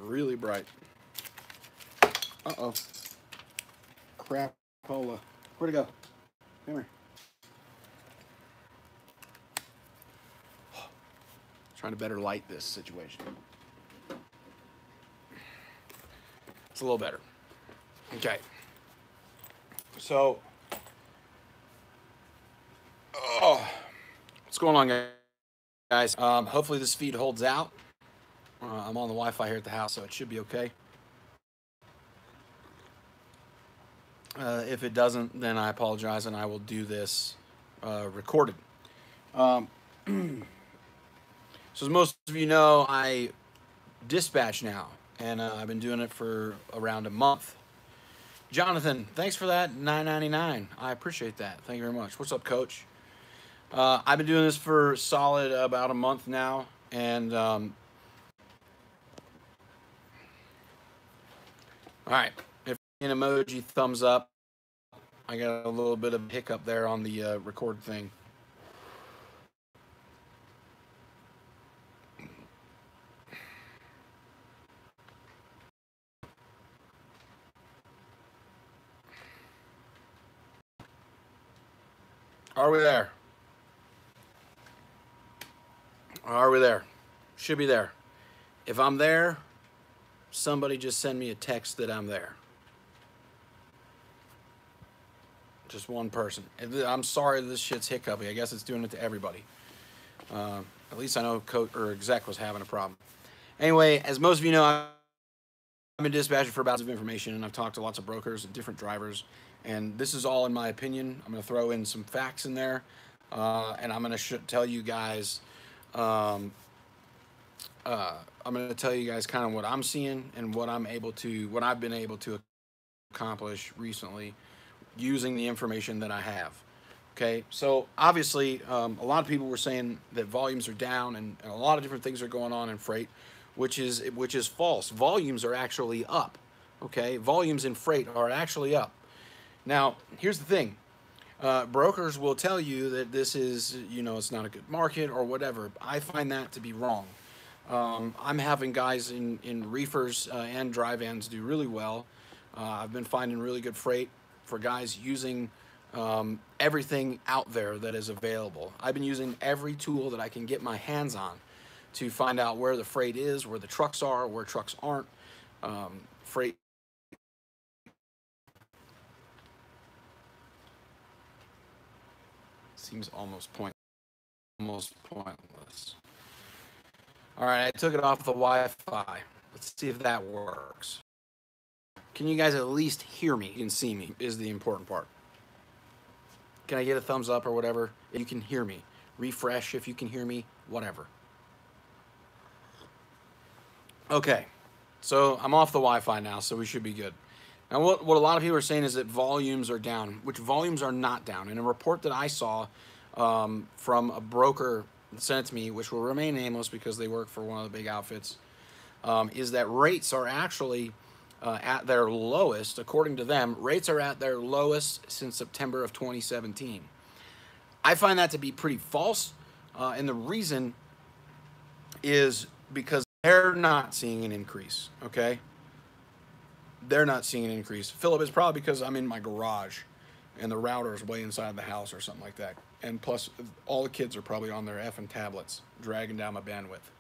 really bright. Uh-oh. Crapola. Where'd it go? Come here. Trying to better light this situation. It's a little better. Okay. So, what's going on, guys? Hopefully this feed holds out. I'm on the Wi-Fi here at the house, so it should be okay. If it doesn't, then I apologize, and I will do this recorded. So as most of you know, I dispatch now, and I've been doing it for around a month. Jonathan, thanks for that, $9.99. I appreciate that. Thank you very much. What's up, Coach? I've been doing this for solid about a month now, and all right. If an emoji thumbs up, I got a little bit of a hiccup there on the record thing. Are we there? Are we there? Should be there. If I'm there, somebody just send me a text that I'm there. Just one person. I'm sorry this shit's hiccupy. I guess it's doing it to everybody. At least I know Coach or Exec was having a problem. Anyway, as most of you know, I've been dispatching for about of information, and I've talked to lots of brokers and different drivers. And this is all in my opinion. I'm going to throw in some facts in there, and I'm going to tell you guys. I'm going to tell you guys kind of what I'm seeing and what I've been able to accomplish recently using the information that I have. Okay, so obviously a lot of people were saying that volumes are down and a lot of different things are going on in freight, which is false. Volumes are actually up. Okay, volumes in freight are actually up. Now, here's the thing. Brokers will tell you that this is, it's not a good market or whatever. I find that to be wrong. I'm having guys in reefers and dry vans do really well. I've been finding really good freight for guys using everything out there that is available. I've been using every tool that I can get my hands on to find out where the freight is, where the trucks are, where trucks aren't. Freight seems almost pointless. All right, I took it off the Wi-Fi. Let's see if that works. Can you guys at least hear me? You can see me is the important part. Can I get a thumbs up or whatever? If you can hear me. Refresh if you can hear me, whatever. Okay, so I'm off the Wi-Fi now, so we should be good. Now, what a lot of people are saying is that volumes are down, which volumes are not down. In a report that I saw from a broker that sent it to me, which will remain nameless because they work for one of the big outfits, is that rates are actually at their lowest. According to them, rates are at their lowest since September of 2017. I find that to be pretty false, and the reason is because they're not seeing an increase, okay? They're not seeing an increase. Philip, it's probably because I'm in my garage and the router is way inside the house or something like that. And plus, all the kids are probably on their effing tablets, dragging down my bandwidth.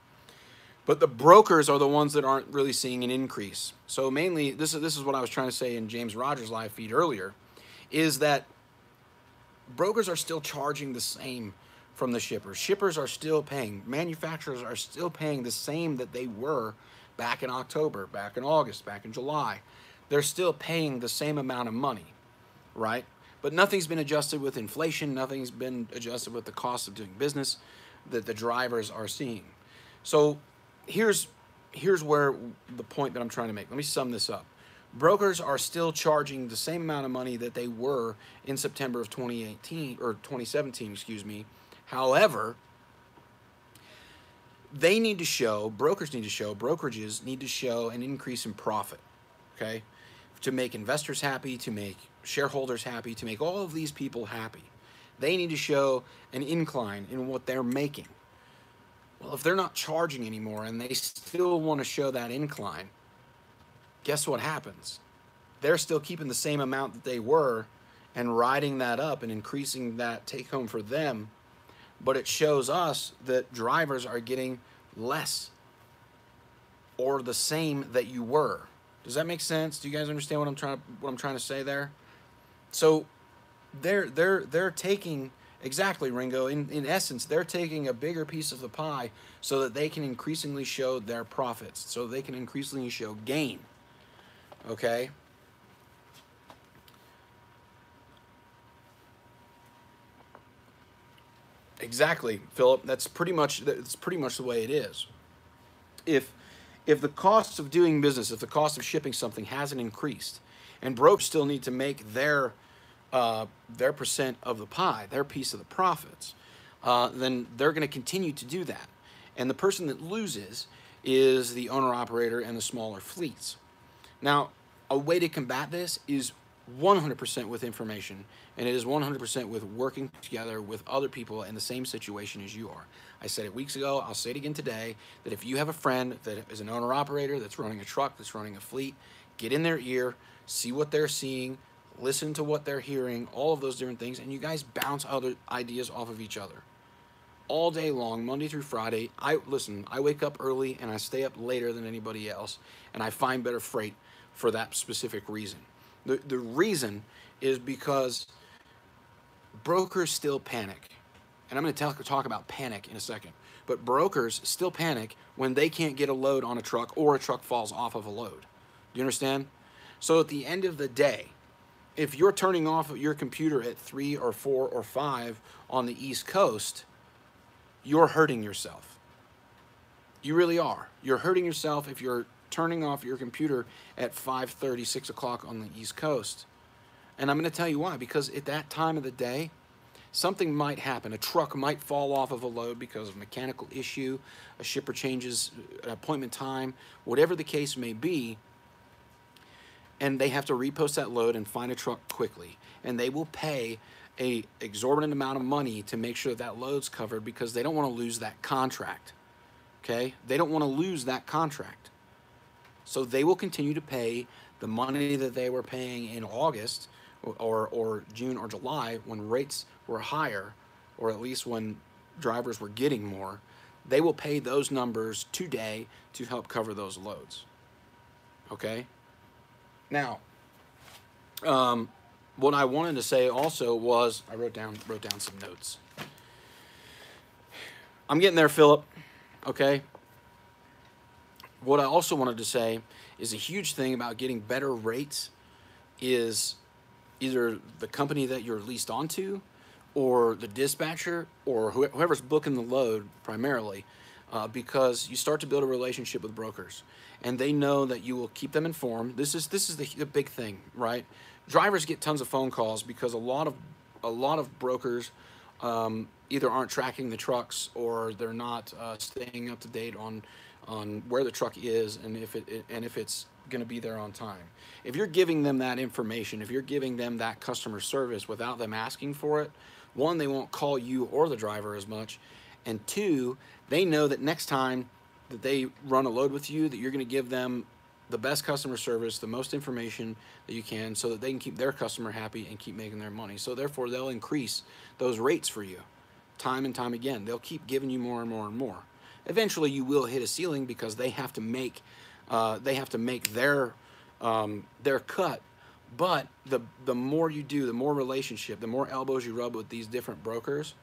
But the brokers are the ones that aren't really seeing an increase. So mainly, this is what I was trying to say in James Rogers' live feed earlier, is that brokers are still charging the same from the shippers. Shippers are still paying. Manufacturers are still paying the same that they were back in October, back in August, back in July. They're still paying the same amount of money, right? But nothing's been adjusted with inflation. Nothing's been adjusted with the cost of doing business that the drivers are seeing. So here's where the point that I'm trying to make. Let me sum this up. Brokers are still charging the same amount of money that they were in September of 2018 or 2017, excuse me. However, they need to show, brokerages need to show an increase in profit, okay? To make investors happy, to make shareholders happy, to make all of these people happy. They need to show an incline in what they're making. Well, if they're not charging anymore and they still want to show that incline, guess what happens? They're still keeping the same amount that they were and riding that up and increasing that take home for them, but it shows us that drivers are getting less or the same that you were. Does that make sense? Do you guys understand what I'm trying to say there? So they're taking, exactly, Ringo, in essence, they're taking a bigger piece of the pie so that they can increasingly show their profits, so they can increasingly show gain. Okay? Exactly, Philip. That's pretty much the way it is. If if the cost of doing business, if the cost of shipping something hasn't increased, and brokers still need to make their percent of the pie, their piece of the profits, then they're going to continue to do that. And the person that loses is the owner operator and the smaller fleets. Now, a way to combat this is 100% with information, and it is 100% with working together with other people in the same situation as you are. I said it weeks ago, I'll say it again today, that if you have a friend that is an owner operator that's running a truck, that's running a fleet, get in their ear, see what they're seeing, listen to what they're hearing, all of those different things, and you guys bounce other ideas off of each other. All day long, Monday through Friday, I wake up early and I stay up later than anybody else, and I find better freight for that specific reason. The reason is because brokers still panic. And I'm going to talk about panic in a second. But brokers still panic when they can't get a load on a truck or a truck falls off of a load. Do you understand? So at the end of the day, if you're turning off your computer at 3 or 4 or 5 on the East Coast, you're hurting yourself. You really are. You're hurting yourself if you're turning off your computer at 5:30, 6 o'clock on the East Coast. And I'm going to tell you why. Because at that time of the day, something might happen. A truck might fall off of a load because of a mechanical issue, a shipper changes an appointment time, whatever the case may be, and they have to repost that load and find a truck quickly. And they will pay a exorbitant amount of money to make sure that load's covered because they don't want to lose that contract. Okay? They don't want to lose that contract. So they will continue to pay the money that they were paying in August or June or July when rates were higher, or at least when drivers were getting more. They will pay those numbers today to help cover those loads. Okay? Now, what I wanted to say also was, I wrote down some notes. I'm getting there, Philip. Okay? What I also wanted to say is a huge thing about getting better rates is either the company that you're leased onto or the dispatcher or whoever's booking the load primarily, because you start to build a relationship with brokers and they know that you will keep them informed. This is the big thing, right? Drivers get tons of phone calls because a lot of brokers either aren't tracking the trucks or they're not staying up to date on where the truck is and if it's going to be there on time. If you're giving them that information, if you're giving them that customer service without them asking for it, one, they won't call you or the driver as much, and two, they know that next time that they run a load with you, that you're going to give them the best customer service, the most information that you can, so that they can keep their customer happy and keep making their money. So therefore, they'll increase those rates for you time and time again. They'll keep giving you more and more and more. Eventually, you will hit a ceiling because they have to make their cut. But the more you do, the more relationship, the more elbows you rub with these different brokers,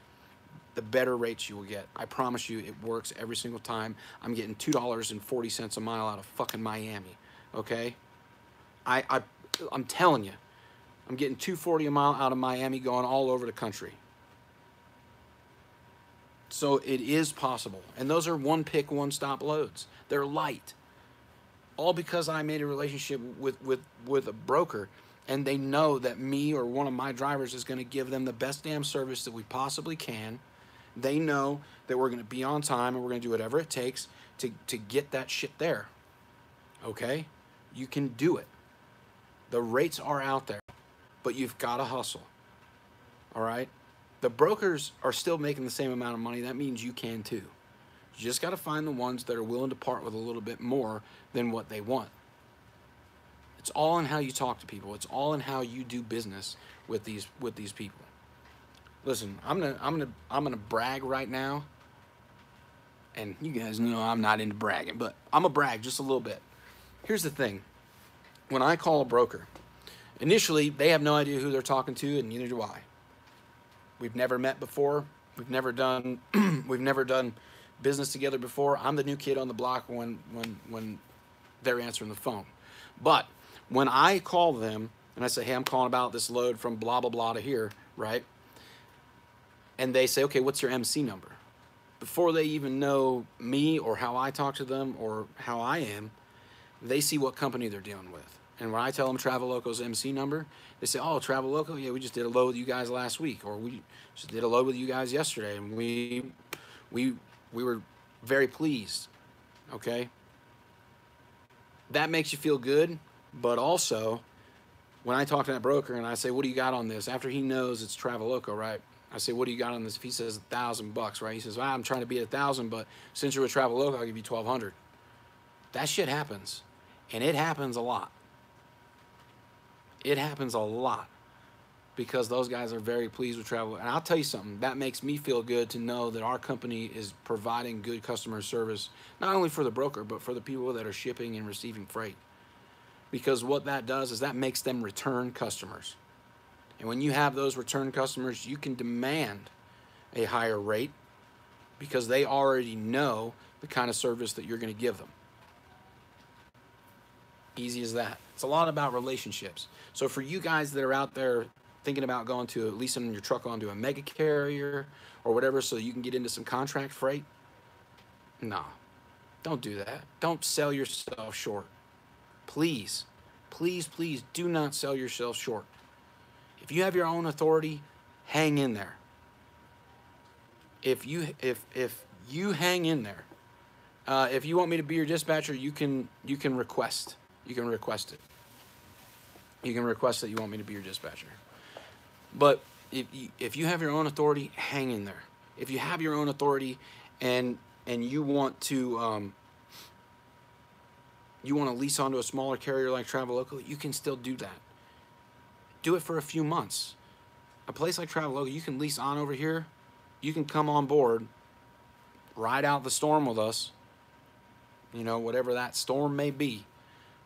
the better rates you will get. I promise you, it works every single time. I'm getting $2.40 a mile out of fucking Miami. Okay, I'm telling you, I'm getting $2.40 a mile out of Miami, going all over the country. So it is possible. And those are one-pick, one-stop loads. They're light. All because I made a relationship with a broker, and they know that me or one of my drivers is going to give them the best damn service that we possibly can. They know that we're going to be on time and we're going to do whatever it takes to get that shit there. Okay? You can do it. The rates are out there, but you've got to hustle. All right? The brokers are still making the same amount of money. That means you can too. You just got to find the ones that are willing to part with a little bit more than what they want. It's all in how you talk to people. It's all in how you do business with these people. Listen, I'm gonna brag right now, and you guys know I'm not into bragging, but I'm gonna brag just a little bit. Here's the thing: when I call a broker, initially they have no idea who they're talking to, and neither do I. We've never met before. We've never done we've never done business together before. I'm the new kid on the block when they're answering the phone. But when I call them and I say, hey, I'm calling about this load from blah blah blah to here, right? And they say, okay, what's your MC number? Before they even know me or how I talk to them or how I am, they see what company they're dealing with. And when I tell them Traveloco's MC number, they say, oh, Traveloco, yeah, we just did a load with you guys last week, or we just did a load with you guys yesterday, and we were very pleased, okay? That makes you feel good, but also, when I talk to that broker and I say, what do you got on this? After he knows it's Traveloco, right? I say, what do you got on this? If he says $1,000, right? He says, well, I'm trying to beat 1,000, but since you're with Traveloco, I'll give you 1,200. That shit happens, and it happens a lot. It happens a lot because those guys are very pleased with Traveloco. And I'll tell you something, that makes me feel good to know that our company is providing good customer service, not only for the broker, but for the people that are shipping and receiving freight. Because what that does is that makes them return customers. And when you have those return customers, you can demand a higher rate because they already know the kind of service that you're going to give them. Easy as that. It's a lot about relationships. So for you guys that are out there thinking about going to leasing your truck onto a mega carrier or whatever so you can get into some contract freight, no, don't do that. Don't sell yourself short. Please, please, please do not sell yourself short. If you have your own authority, hang in there. If you hang in there, if you want me to be your dispatcher, you can request. You can request it. You can request that you want me to be your dispatcher. But if you have your own authority, hang in there. If you have your own authority and you want to lease onto a smaller carrier like Traveloco, you can still do that. Do it for a few months. A place like Traveloco, you can lease on over here. You can come on board, ride out the storm with us, you know, whatever that storm may be,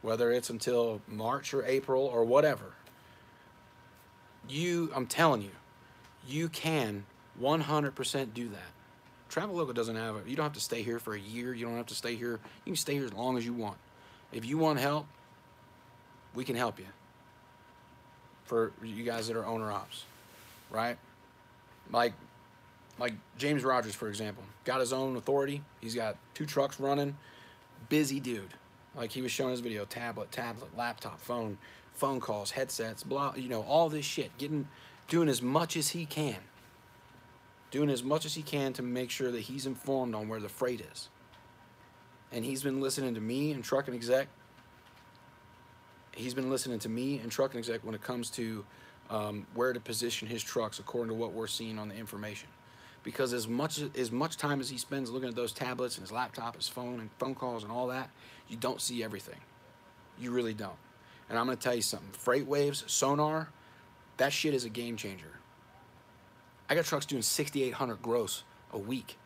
whether it's until March or April or whatever. I'm telling you, you can 100% do that. Traveloco doesn't have you don't have to stay here for a year. You don't have to stay here. You can stay here as long as you want. If you want help, we can help you. For you guys that are owner ops, right? Like James Rogers, for example, got his own authority. He's got 2 trucks running. Busy dude. Like he was showing his video, tablet, laptop, phone calls, headsets, blah, you know, all this shit. Doing as much as he can. Doing as much as he can to make sure that he's informed on where the freight is. And he's been listening to me and Trucking Exec. He's been listening to me and Trucking Exec when it comes to where to position his trucks according to what we're seeing on the information. Because as much time as he spends looking at those tablets and his laptop, his phone and phone calls and all that, you don't see everything. You really don't. And I'm going to tell you something. Freight waves, sonar, that shit is a game changer. I got trucks doing 6,800 gross a week.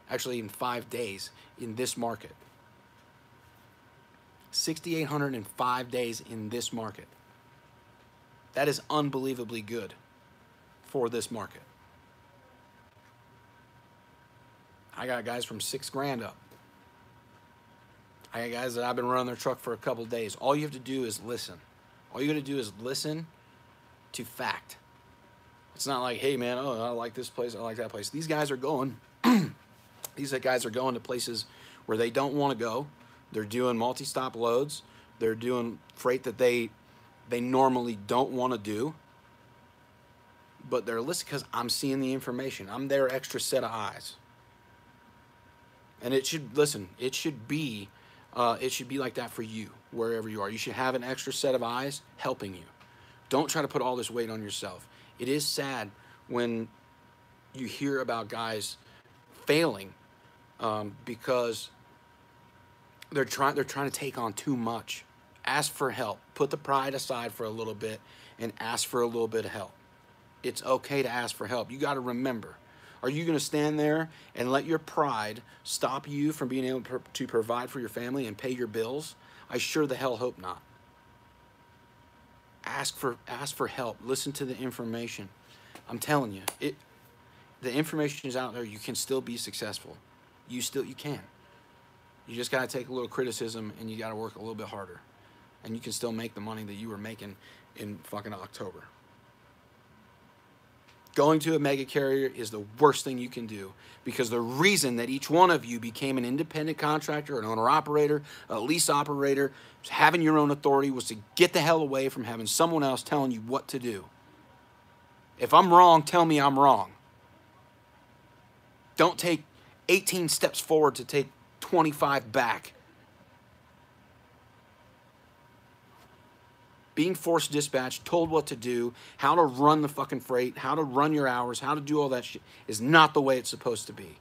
Actually, in 5 days in this market. 6,800 in 5 days in this market. That is unbelievably good for this market. I got guys from $6,000 up. I got guys that I've been running their truck for a couple of days. All you have to do is listen. All you got to do is listen to fact. It's not like, hey man, oh, I like this place, I like that place. These guys are going. These guys are going to places where they don't want to go. They're doing multi-stop loads. They're doing freight that they normally don't want to do. But they're listening because I'm seeing the information. I'm their extra set of eyes. And it should be like that for you, wherever you are. You should have an extra set of eyes helping you. Don't try to put all this weight on yourself. It is sad when you hear about guys failing because they're trying to take on too much. Ask for help. Put the pride aside for a little bit and ask for a little bit of help. It's okay to ask for help. You got to remember, are you going to stand there and let your pride stop you from being able to provide for your family and pay your bills? I sure the hell hope not. Ask for help. Listen to the information. I'm telling you, the information is out there. You can still be successful. You can. You just got to take a little criticism and you got to work a little bit harder. And you can still make the money that you were making in fucking October. Going to a mega carrier is the worst thing you can do, because the reason that each one of you became an independent contractor, an owner-operator, a lease operator, having your own authority, was to get the hell away from having someone else telling you what to do. If I'm wrong, tell me I'm wrong. Don't take 18 steps forward to take 25 back. Being forced dispatched, told what to do, how to run the fucking freight, how to run your hours, how to do all that shit is not the way it's supposed to be.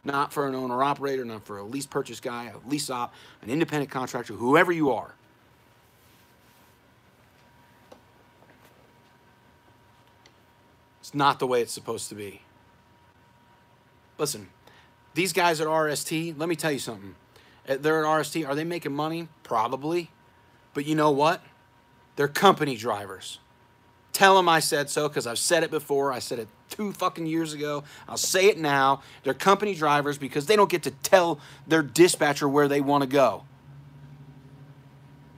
Not for an owner-operator, not for a lease purchase guy, a lease op, an independent contractor, whoever you are. It's not the way it's supposed to be. Listen, these guys at RST, let me tell you something. They're at RST. Are they making money? Probably. But you know what? They're company drivers. Tell them I said so, because I've said it before. I said it 2 fucking years ago. I'll say it now. They're company drivers because they don't get to tell their dispatcher where they want to go.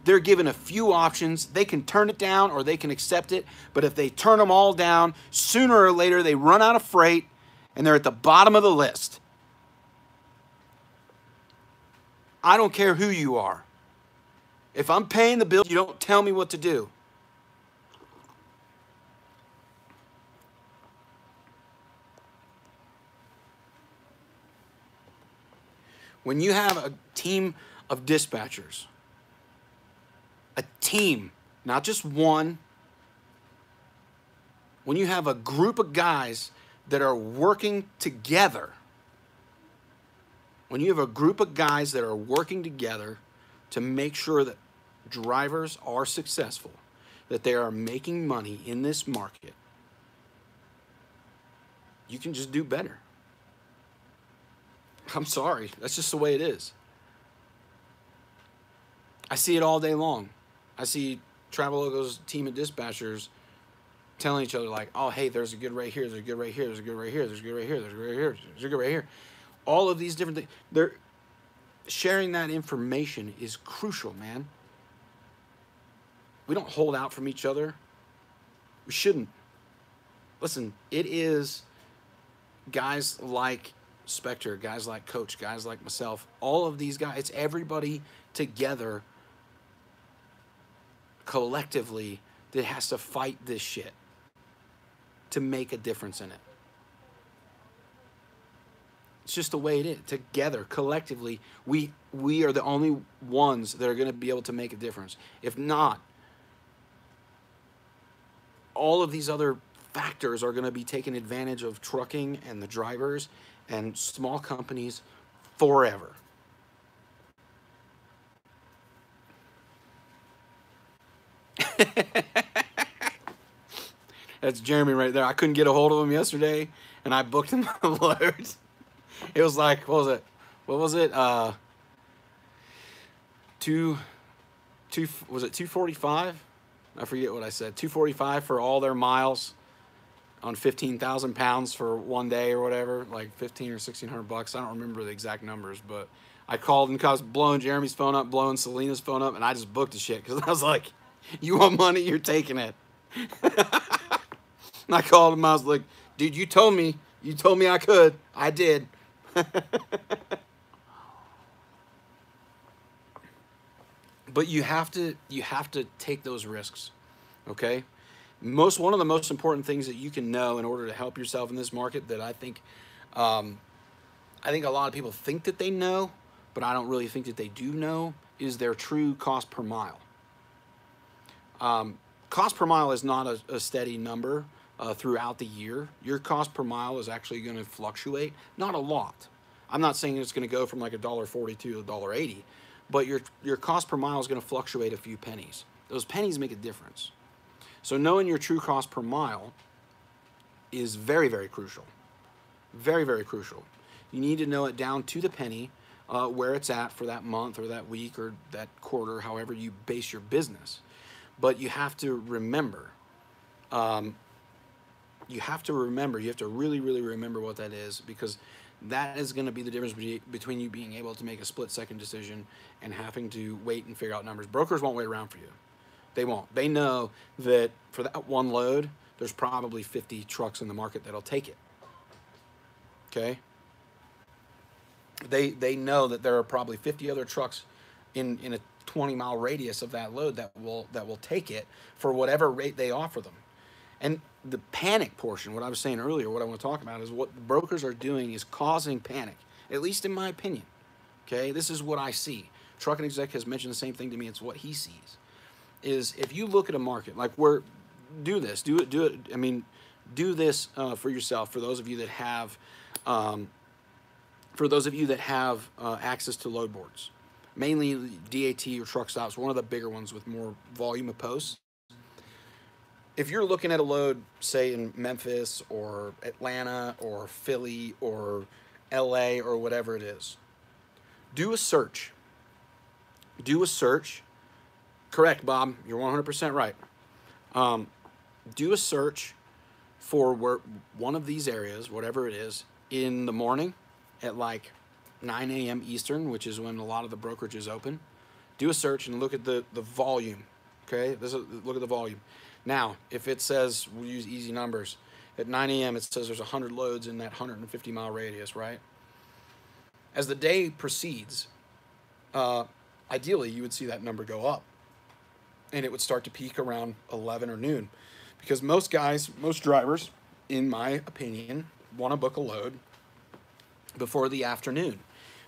They're given a few options. They can turn it down or they can accept it. But if they turn them all down, sooner or later they run out of freight and they're at the bottom of the list. I don't care who you are. If I'm paying the bill, you don't tell me what to do. When you have a team of dispatchers, a team, not just one, when you have a group of guys that are working together, when you have a group of guys that are working together to make sure that drivers are successful, that they are making money in this market, you can just do better. I'm sorry. That's just the way it is. I see it all day long. I see Travelogo's team of dispatchers telling each other like, oh, hey, there's a good right here, there's a good right here, there's a good right here, there's a good right here, there's a good right here, there's a good right here. All of these different things. Sharing that information is crucial, man. We don't hold out from each other. We shouldn't. Listen, it is guys like Spectre, guys like Coach, guys like myself, all of these guys, it's everybody together collectively that has to fight this shit to make a difference in it. It's just the way it is. Together, collectively, we are the only ones that are going to be able to make a difference. If not, all of these other factors are going to be taking advantage of trucking and the drivers and small companies forever. That's Jeremy right there. I couldn't get a hold of him yesterday, and I booked him a load. It was like, what was it? Was it 245? I forget what I said. 245 for all their miles on 15,000 pounds for one day or whatever, like 15 or 1,600 bucks. I don't remember the exact numbers, but I called and I was blowing Jeremy's phone up, blowing Selena's phone up, and I just booked the shit because I was like, you want money, you're taking it. And I called him, I was like, dude, you told me I could. I did. But you have to take those risks, okay? One of the most important things that you can know in order to help yourself in this market that I think a lot of people think that they know, but I don't really think that they do know, is their true cost per mile. Cost per mile is not a steady number throughout the year. Your cost per mile is actually going to fluctuate, not a lot. I'm not saying it's going to go from like $1.40 to $1.80, but your cost per mile is going to fluctuate a few pennies. Those pennies make a difference. So knowing your true cost per mile is very, very crucial. Very, very crucial. You need to know it down to the penny, where it's at for that month or that week or that quarter, however you base your business. But you have to remember, you have to really, really remember what that is, because that is going to be the difference between you being able to make a split-second decision and having to wait and figure out numbers. Brokers won't wait around for you. They won't. They know that for that one load, there's probably 50 trucks in the market that'll take it. Okay? They know that there are probably 50 other trucks in a 20-mile radius of that load that will take it for whatever rate they offer them. And the panic portion, what I was saying earlier, what I want to talk about is what the brokers are doing is causing panic, at least in my opinion. Okay? This is what I see. Trucking Exec has mentioned the same thing to me. It's what he sees. Is if you look at a market, like do it. I mean, do this for yourself. For those of you that have, access to load boards, mainly DAT or truck stops, one of the bigger ones with more volume of posts. If you're looking at a load, say in Memphis or Atlanta or Philly or LA or whatever it is, do a search. Do a search. Correct, Bob. You're 100% right. Do a search for one of these areas, whatever it is, in the morning at like 9 a.m. Eastern, which is when a lot of the brokerages open. Do a search and look at the volume. Okay, look at the volume. Now, if it says, we'll use easy numbers, at 9 a.m. it says there's 100 loads in that 150-mile radius, right? As the day proceeds, ideally you would see that number go up. And it would start to peak around 11 or noon. Because most drivers, in my opinion, want to book a load before the afternoon.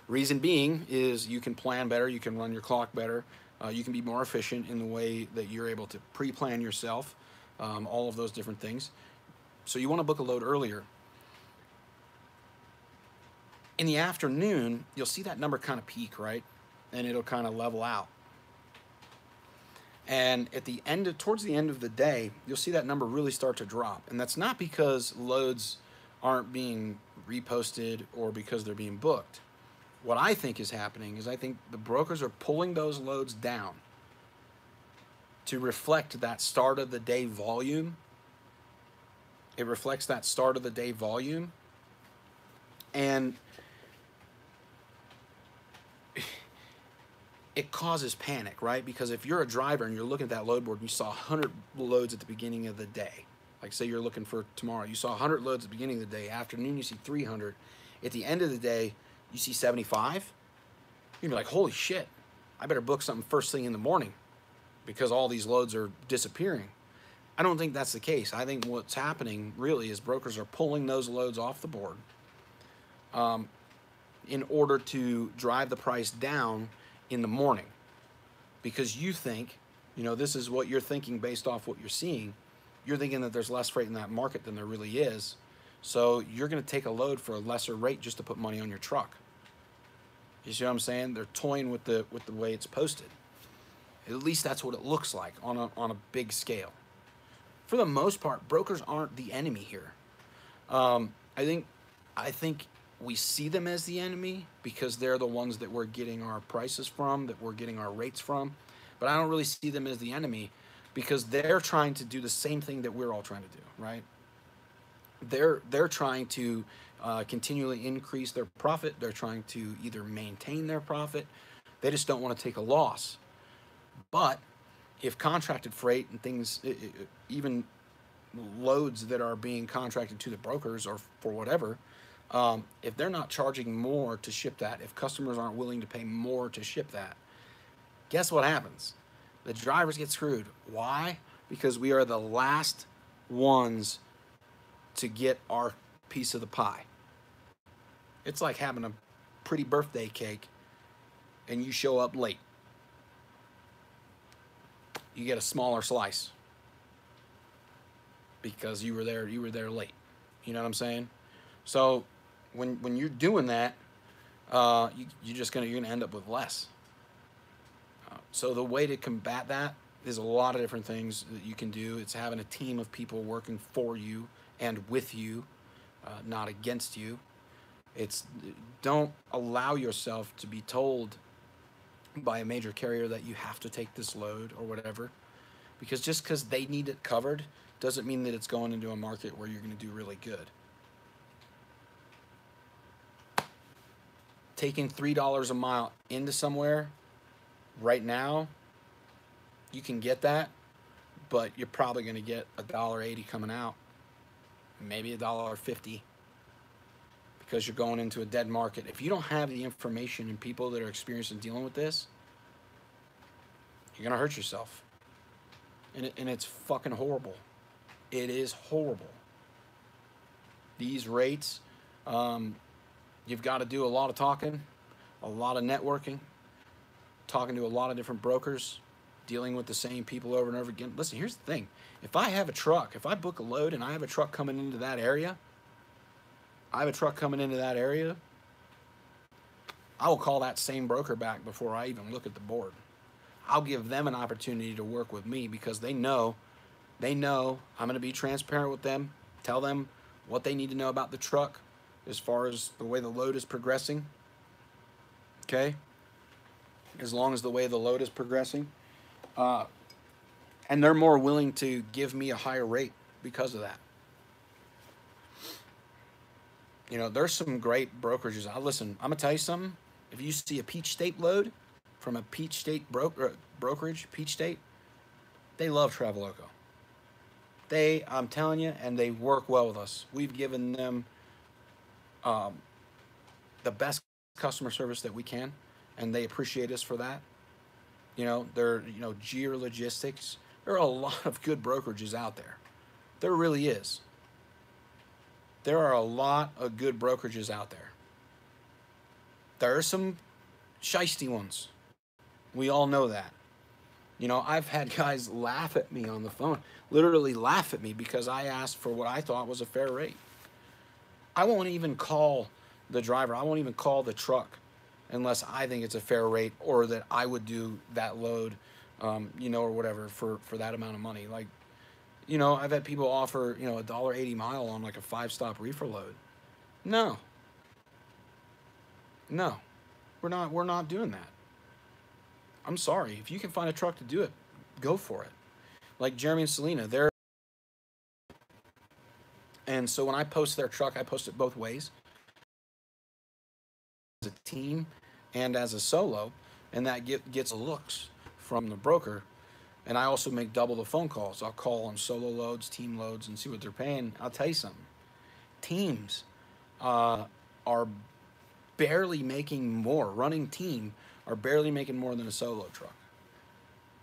Reason being is you can plan better, you can run your clock better, you can be more efficient in the way that you're able to pre-plan yourself, all of those different things. So you want to book a load earlier. In the afternoon, you'll see that number kind of peak, right? And it'll kind of level out. And towards the end of the day, you'll see that number really start to drop. And that's not because loads aren't being reposted or because they're being booked. What I think is happening is I think the brokers are pulling those loads down to reflect that start of the day volume. It reflects that start of the day volume. And it causes panic, right? Because if you're a driver and you're looking at that load board and you saw 100 loads at the beginning of the day, like say you're looking for tomorrow, you saw 100 loads at the beginning of the day, afternoon you see 300, at the end of the day you see 75, you're like, holy shit, I better book something first thing in the morning because all these loads are disappearing. I don't think that's the case. I think what's happening really is brokers are pulling those loads off the board in order to drive the price down in the morning, because you think, this is what you're thinking based off what you're seeing. You're thinking that there's less freight in that market than there really is. So you're going to take a load for a lesser rate just to put money on your truck. You see what I'm saying? They're toying with the way it's posted. At least that's what it looks like on a big scale. For the most part, brokers aren't the enemy here. I think we see them as the enemy because they're the ones that we're getting our prices from, that we're getting our rates from. But I don't really see them as the enemy because they're trying to do the same thing that we're all trying to do, right? They're trying to continually increase their profit. They're trying to either maintain their profit. They just don't want to take a loss. But if contracted freight and things, even loads that are being contracted to the brokers or for whatever, if they're not charging more to ship that, if customers aren't willing to pay more to ship that, guess what happens? The drivers get screwed. Why? Because we are the last ones to get our piece of the pie. It's like having a pretty birthday cake and you show up late. You get a smaller slice because you were there late. You know what I'm saying? So when you're doing that, you're gonna end up with less. So the way to combat that is a lot of different things that you can do. It's having a team of people working for you and with you, not against you. It's don't allow yourself to be told by a major carrier that you have to take this load or whatever, because just because they need it covered doesn't mean that it's going into a market where you're going to do really good. Taking $3 a mile into somewhere right now, you can get that, but you're probably going to get $1.80 coming out, maybe $1.50, because you're going into a dead market. If you don't have the information and people that are experienced in dealing with this, you're going to hurt yourself. And it's fucking horrible. It is horrible. These rates, you've got to do a lot of talking, a lot of networking, talking to a lot of different brokers, dealing with the same people over and over again. Listen, here's the thing. If I have a truck, if I book a load and I have a truck coming into that area, I will call that same broker back before I even look at the board. I'll give them an opportunity to work with me because they know I'm going to be transparent with them, tell them what they need to know about the truck as far as the way the load is progressing. Okay? As long as the way the load is progressing. And they're more willing to give me a higher rate because of that. You know, there's some great brokerages. Listen, I'm going to tell you something. If you see a Peach State load from a Peach State brokerage, Peach State, they love Traveloka. I'm telling you, and they work well with us. We've given them the best customer service that we can, and they appreciate us for that. You know, Gear Logistics. There are a lot of good brokerages out there. There really is. There are a lot of good brokerages out there. There are some shiesty ones. We all know that. You know, I've had guys laugh at me on the phone, literally laugh at me because I asked for what I thought was a fair rate. I won't even call the driver. I won't even call the truck unless I think it's a fair rate or that I would do that load, or whatever for that amount of money. Like, I've had people offer, $1.80 mile on like a 5-stop reefer load. No, we're not doing that. I'm sorry. If you can find a truck to do it, go for it. Like Jeremy and Selena, and so when I post their truck, I post it both ways, as a team and as a solo, and that gets looks from the broker. And I also make double the phone calls. I'll call on solo loads, team loads, and see what they're paying. I'll tell you something. Teams are barely making more. Running team are barely making more than a solo truck.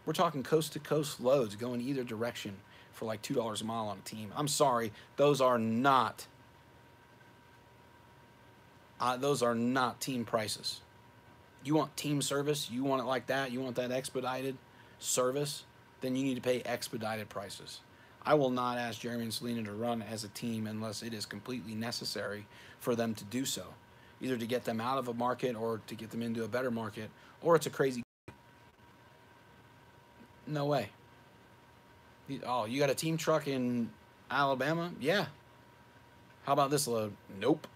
We're talking coast-to-coast loads going either direction for like $2 a mile on a team. I'm sorry, those are not team prices. You want team service, you want it like that, you want that expedited service, then you need to pay expedited prices. I will not ask Jeremy and Selena to run as a team unless it is completely necessary for them to do so, either to get them out of a market or to get them into a better market, or it's a crazy. No way. Oh, you got a team truck in Alabama? Yeah. How about this load? Nope.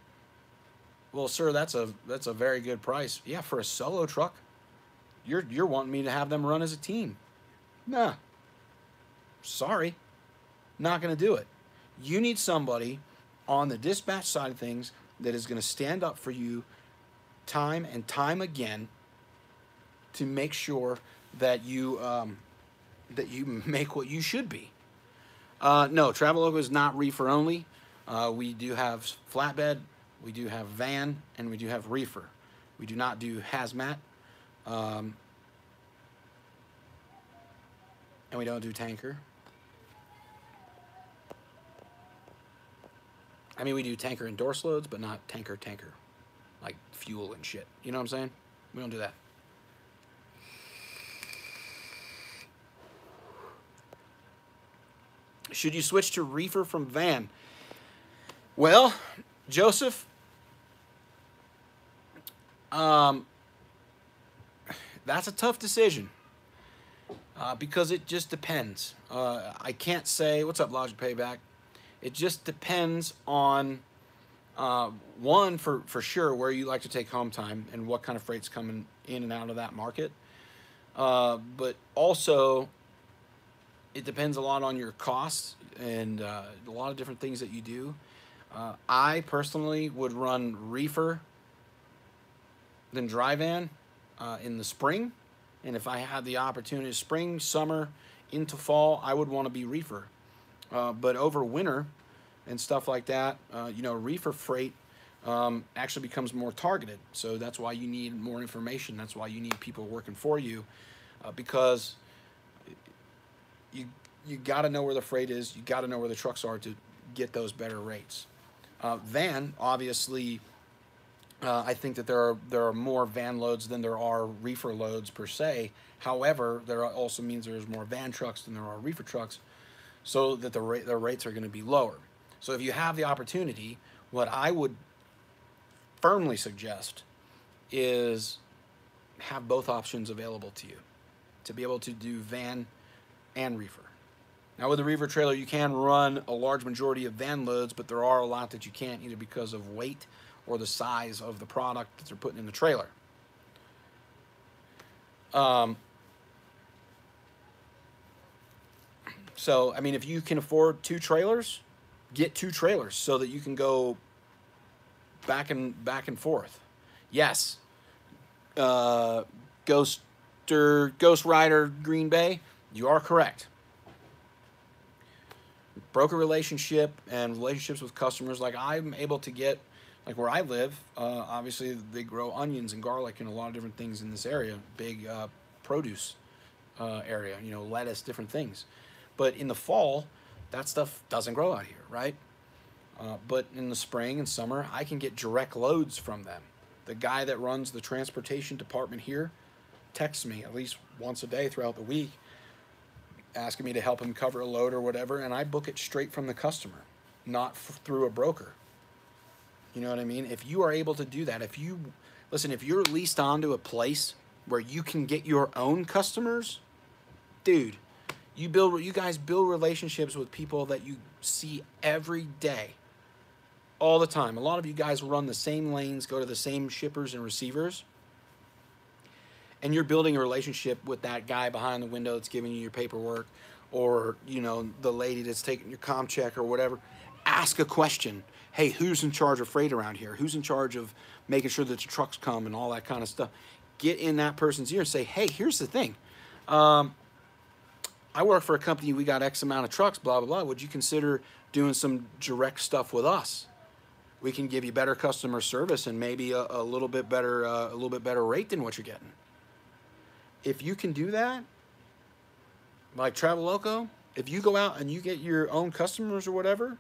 Well, sir, that's a very good price. Yeah, for a solo truck, you're wanting me to have them run as a team. Nah. Sorry. Not going to do it. You need somebody on the dispatch side of things that is going to stand up for you time and time again to make sure that you make what you should be. No, Traveloka is not reefer only. We do have flatbed, we do have van, and we do have reefer. We do not do hazmat, and we don't do tanker. I mean, we do tanker endorse loads, but not tanker, like fuel and shit. You know what I'm saying? We don't do that. Should you switch to reefer from van? Well, Joseph, Um, that's a tough decision because it just depends. I can't say, what's up, Logic Payback? It just depends on, one, for sure, where you like to take home time and what kind of freight's coming in and out of that market. But also, it depends a lot on your costs and a lot of different things that you do. I personally would run reefer than dry van in the spring. And if I had the opportunity, spring, summer, into fall, I would want to be reefer. But over winter and stuff like that, reefer freight actually becomes more targeted. So that's why you need more information. That's why you need people working for you, because you got to know where the freight is. You got to know where the trucks are to get those better rates. Van, obviously, I think that there are more van loads than there are reefer loads per se. However, there also means there's more van trucks than there are reefer trucks, so that the rates are going to be lower. So if you have the opportunity, what I would firmly suggest is have both options available to you to be able to do van and reefer. Now with a reefer trailer, you can run a large majority of van loads, but there are a lot that you can't, either because of weight or the size of the product that they're putting in the trailer. So, I mean, if you can afford 2 trailers, get 2 trailers so that you can go back and forth. Yes, Ghost Rider Green Bay, you are correct. Broker relationship and relationships with customers, like I'm able to get, like where I live, obviously they grow onions and garlic and a lot of different things in this area, big produce area, lettuce, different things. But in the fall, that stuff doesn't grow out here, right? But in the spring and summer, I can get direct loads from them. The guy that runs the transportation department here texts me at least once a day throughout the week, asking me to help him cover a load or whatever, and I book it straight from the customer, not through a broker. You know what I mean? If you are able to do that, if you're leased onto a place where you can get your own customers, dude, you guys build relationships with people that you see every day, all the time. A lot of you guys run the same lanes, go to the same shippers and receivers, and you're building a relationship with that guy behind the window that's giving you your paperwork, or the lady that's taking your comm check or whatever. Ask a question. Hey, who's in charge of freight around here? Who's in charge of making sure that the trucks come and all that kind of stuff? Get in that person's ear and say, hey, here's the thing. I work for a company, we got X amount of trucks, blah, blah, blah. Would you consider doing some direct stuff with us? We can give you better customer service and maybe a little bit better rate than what you're getting. If you can do that, like Traveloco, if you go out and you get your own customers or whatever,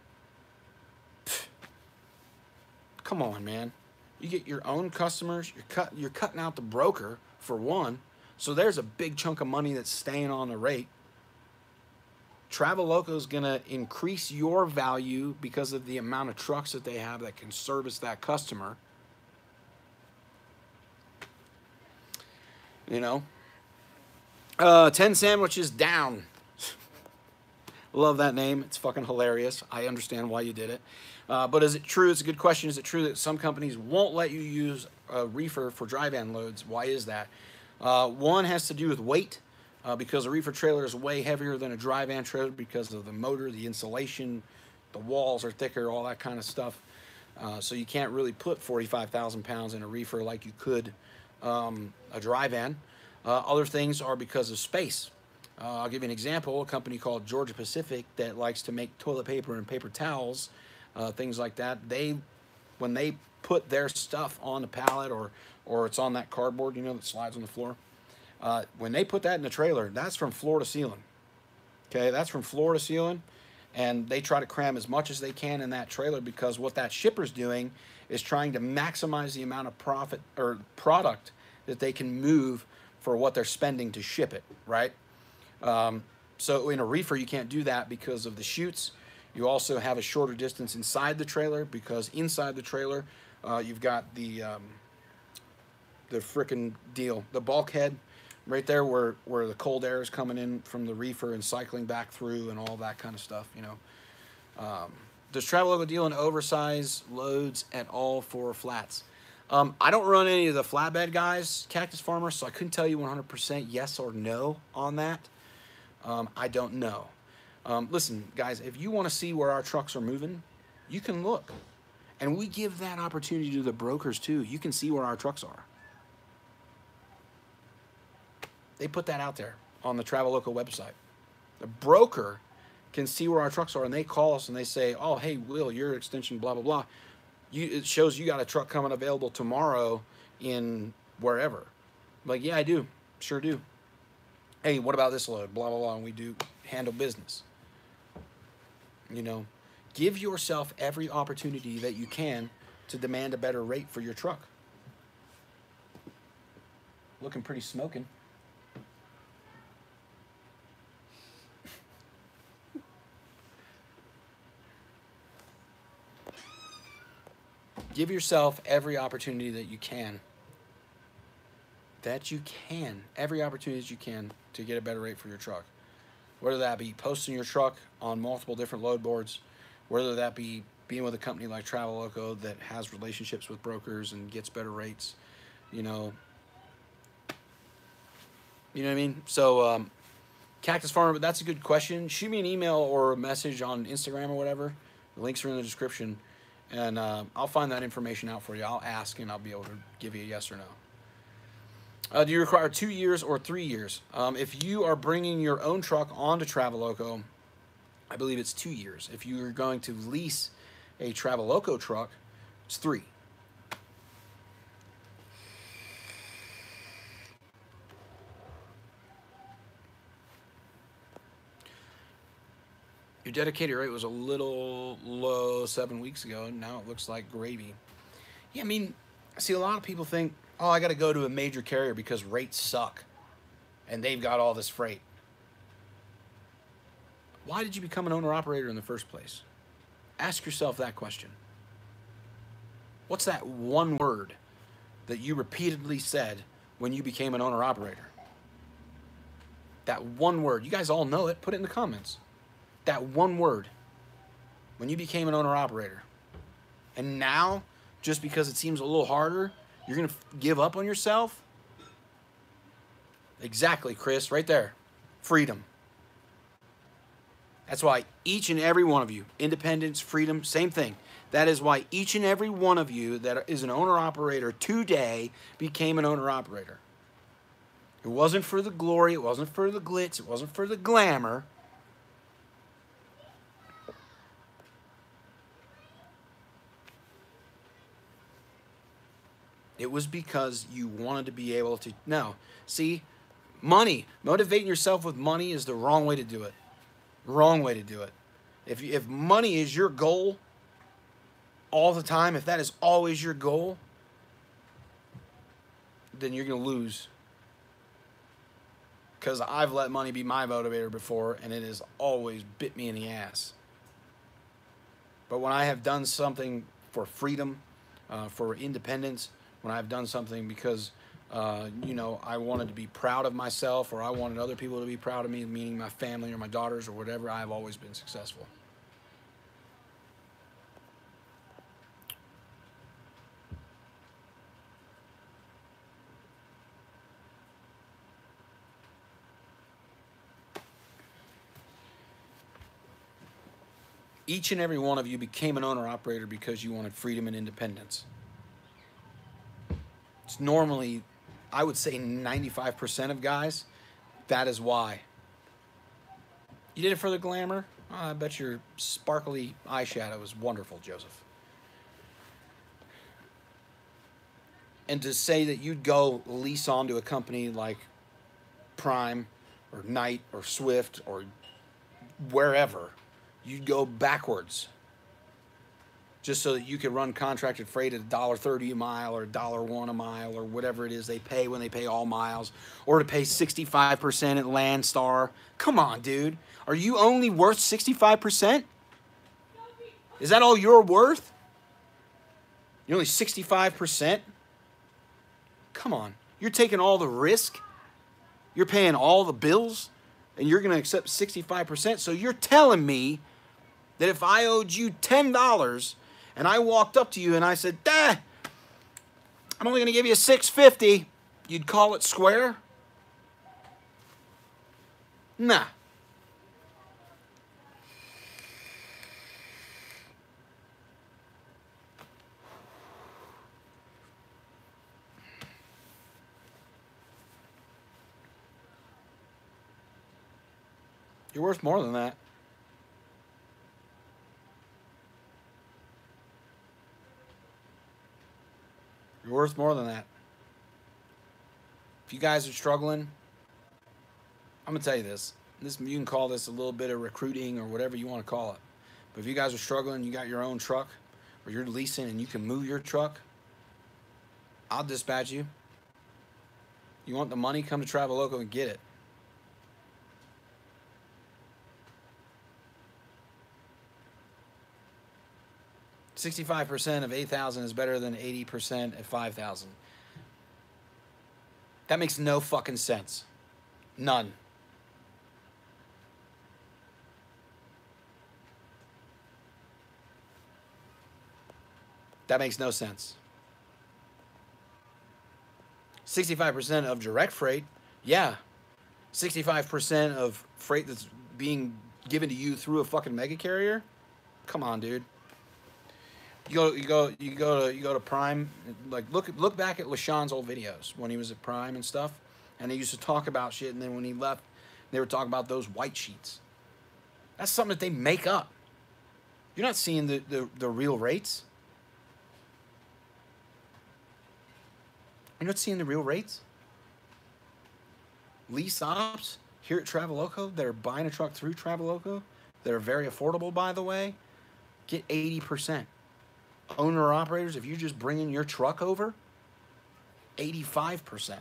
come on, man. You get your own customers, you're cutting out the broker for one, so there's a big chunk of money that's staying on the rate. Traveloco is going to increase your value because of the amount of trucks that they have that can service that customer. 10 sandwiches down. Love that name. It's fucking hilarious. I understand why you did it. But is it true? It's a good question. Is it true that some companies won't let you use a reefer for dry van loads? Why is that? One has to do with weight. Because a reefer trailer is way heavier than a dry van trailer because of the motor, the insulation, the walls are thicker, all that kind of stuff. So you can't really put 45,000 pounds in a reefer like you could a dry van. Other things are because of space. I'll give you an example. A company called Georgia Pacific that likes to make toilet paper and paper towels, things like that. When they put their stuff on the pallet or it's on that cardboard, that slides on the floor, when they put that in the trailer, that's from floor to ceiling. Okay, that's from floor to ceiling, and they try to cram as much as they can in that trailer because what that shipper's doing is trying to maximize the amount of profit or product that they can move for what they're spending to ship it, right? So in a reefer, you can't do that because of the chutes. You also have a shorter distance inside the trailer because inside the trailer, you've got the the frickin' deal. The bulkhead right there where the cold air is coming in from the reefer and cycling back through and all that kind of stuff, you know. Does Traveloka deal in oversized loads at all for flats? I don't run any of the flatbed guys, Cactus Farmer, so I couldn't tell you 100% yes or no on that. I don't know. Listen, guys, if you want to see where our trucks are moving, you can look. And we give that opportunity to the brokers too. You can see where our trucks are. They put that out there on the Traveloka website. The broker can see where our trucks are, and they call us and they say, oh, hey, Will, your extension, blah, blah, blah. It shows you got a truck coming available tomorrow in wherever. I'm like, yeah, I do. Sure do. Hey, what about this load? Blah, blah, blah. And we do handle business. You know, give yourself every opportunity that you can to demand a better rate for your truck. Looking pretty smoking. Give yourself every opportunity that you can. Every opportunity that you can to get a better rate for your truck. Whether that be posting your truck on multiple different load boards, whether that be being with a company like Traveloka that has relationships with brokers and gets better rates, you know. You know what I mean? So, Cactus Farmer, that's a good question. Shoot me an email or a message on Instagram or whatever. The links are in the description. And I'll find that information out for you. I'll ask, and I'll be able to give you a yes or no. Do you require 2 years or 3 years? If you are bringing your own truck onto Traveloka, I believe it's 2 years. If you are going to lease a Traveloka truck, it's 3. Your dedicated rate was a little low 7 weeks ago. Now it looks like gravy. Yeah, I mean, see, a lot of people think, oh, I got to go to a major carrier because rates suck and they've got all this freight. Why did you become an owner-operator in the first place? Ask yourself that question. What's that one word that you repeatedly said when you became an owner-operator? That one word. You guys all know it. Put it in the comments. That one word when you became an owner-operator. And now, just because it seems a little harder, you're going to give up on yourself? Exactly, Chris, right there. Freedom. That's why each and every one of you, independence, freedom, same thing. That is why each and every one of you that is an owner-operator today became an owner-operator. It wasn't for the glory, it wasn't for the glitz, it wasn't for the glamour. It was because you wanted to be able to... No, see, money. Motivating yourself with money is the wrong way to do it. Wrong way to do it. If money is your goal all the time, if that is always your goal, then you're going to lose. Because I've let money be my motivator before, and it has always bit me in the ass. But when I have done something for freedom, for independence, when I've done something because, you know, I wanted to be proud of myself or I wanted other people to be proud of me, meaning my family or my daughters or whatever, I've always been successful. Each and every one of you became an owner-operator because you wanted freedom and independence. It's normally, I would say 95% of guys, that is why. You did it for the glamour? Oh, I bet your sparkly eyeshadow is wonderful, Joseph. And to say that you'd go lease onto a company like Prime or Knight or Swift or wherever, you'd go backwards just so that you could run contracted freight at $1.30 a mile or $1.01 a mile or whatever it is they pay when they pay all miles, or to pay 65% at Landstar. Come on, dude. Are you only worth 65%? Is that all you're worth? You're only 65%? Come on. You're taking all the risk. You're paying all the bills, and you're going to accept 65%. So you're telling me that if I owed you $10 and I walked up to you and I said, I'm only going to give you $6.50, you'd call it square? Nah. You're worth more than that. You're worth more than that. If you guys are struggling, I'm going to tell you this. You can call this a little bit of recruiting or whatever you want to call it. But if you guys are struggling, you got your own truck, or you're leasing and you can move your truck, I'll dispatch you. You want the money, come to Traveloka and get it. $65% of $8,000 is better than 80% at $5,000. That makes no fucking sense. None. That makes no sense. 65% of direct freight, yeah. 65% of freight that's being given to you through a fucking mega carrier? Come on, dude. You go to Prime, like look back at LaShawn's old videos when he was at Prime and stuff, and he used to talk about shit, and then when he left, they were talking about those white sheets. That's something that they make up. You're not seeing the real rates. You're not seeing the real rates. Lease ops here at Traveloka that are buying a truck through Traveloka that are very affordable, by the way, get 80%. Owner operators, if you're just bringing your truck over, 85%.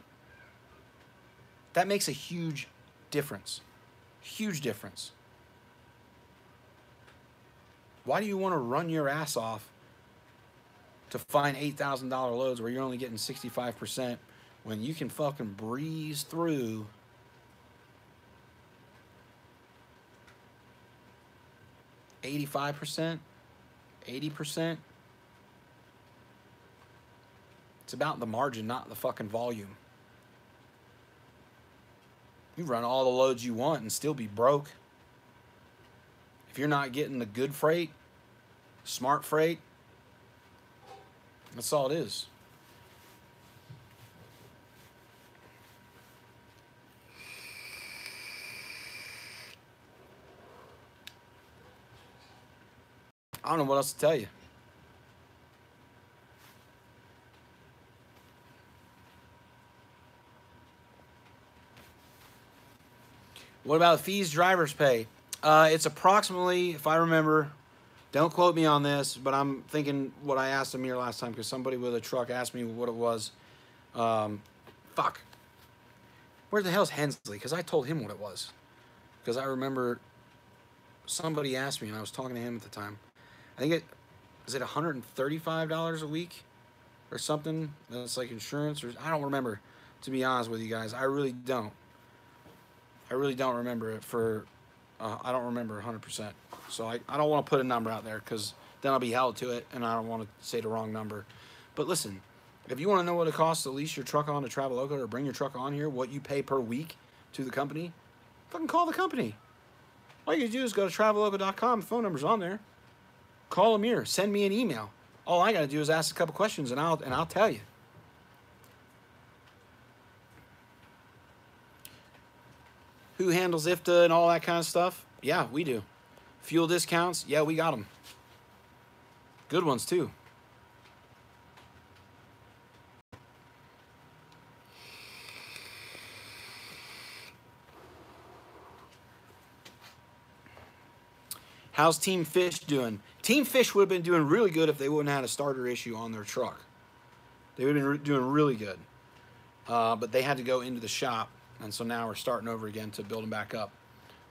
That makes a huge difference. Huge difference. Why do you want to run your ass off to find $8,000 loads where you're only getting 65% when you can fucking breeze through 85%, 80%? It's about the margin, not the fucking volume. You run all the loads you want and still be broke. If you're not getting the good freight, smart freight, that's all it is. I don't know what else to tell you. What about fees drivers pay? It's approximately, if I remember, don't quote me on this, but I'm thinking what I asked Amir last time because somebody with a truck asked me what it was. Fuck. Where the hell's Hensley? Because I told him what it was. Because I remember somebody asked me and I was talking to him at the time. I think is it $135 a week or something? That's like insurance, or I don't remember, to be honest with you guys. I really don't. I really don't remember it for, I don't remember 100%. So I don't want to put a number out there because then I'll be held to it and I don't want to say the wrong number. But listen, if you want to know what it costs to lease your truck on to Traveloka or bring your truck on here, what you pay per week to the company, fucking call the company. All you do is go to Traveloka.com, the phone number's on there. Call Amir, send me an email. All I got to do is ask a couple questions and I'll tell you. Who handles IFTA and all that kind of stuff? Yeah, we do. Fuel discounts? Yeah, we got them. Good ones, too. How's Team Fish doing? Team Fish would have been doing really good if they wouldn't have had a starter issue on their truck. They would have been doing really good. But they had to go into the shop. And so now we're starting over again to build them back up.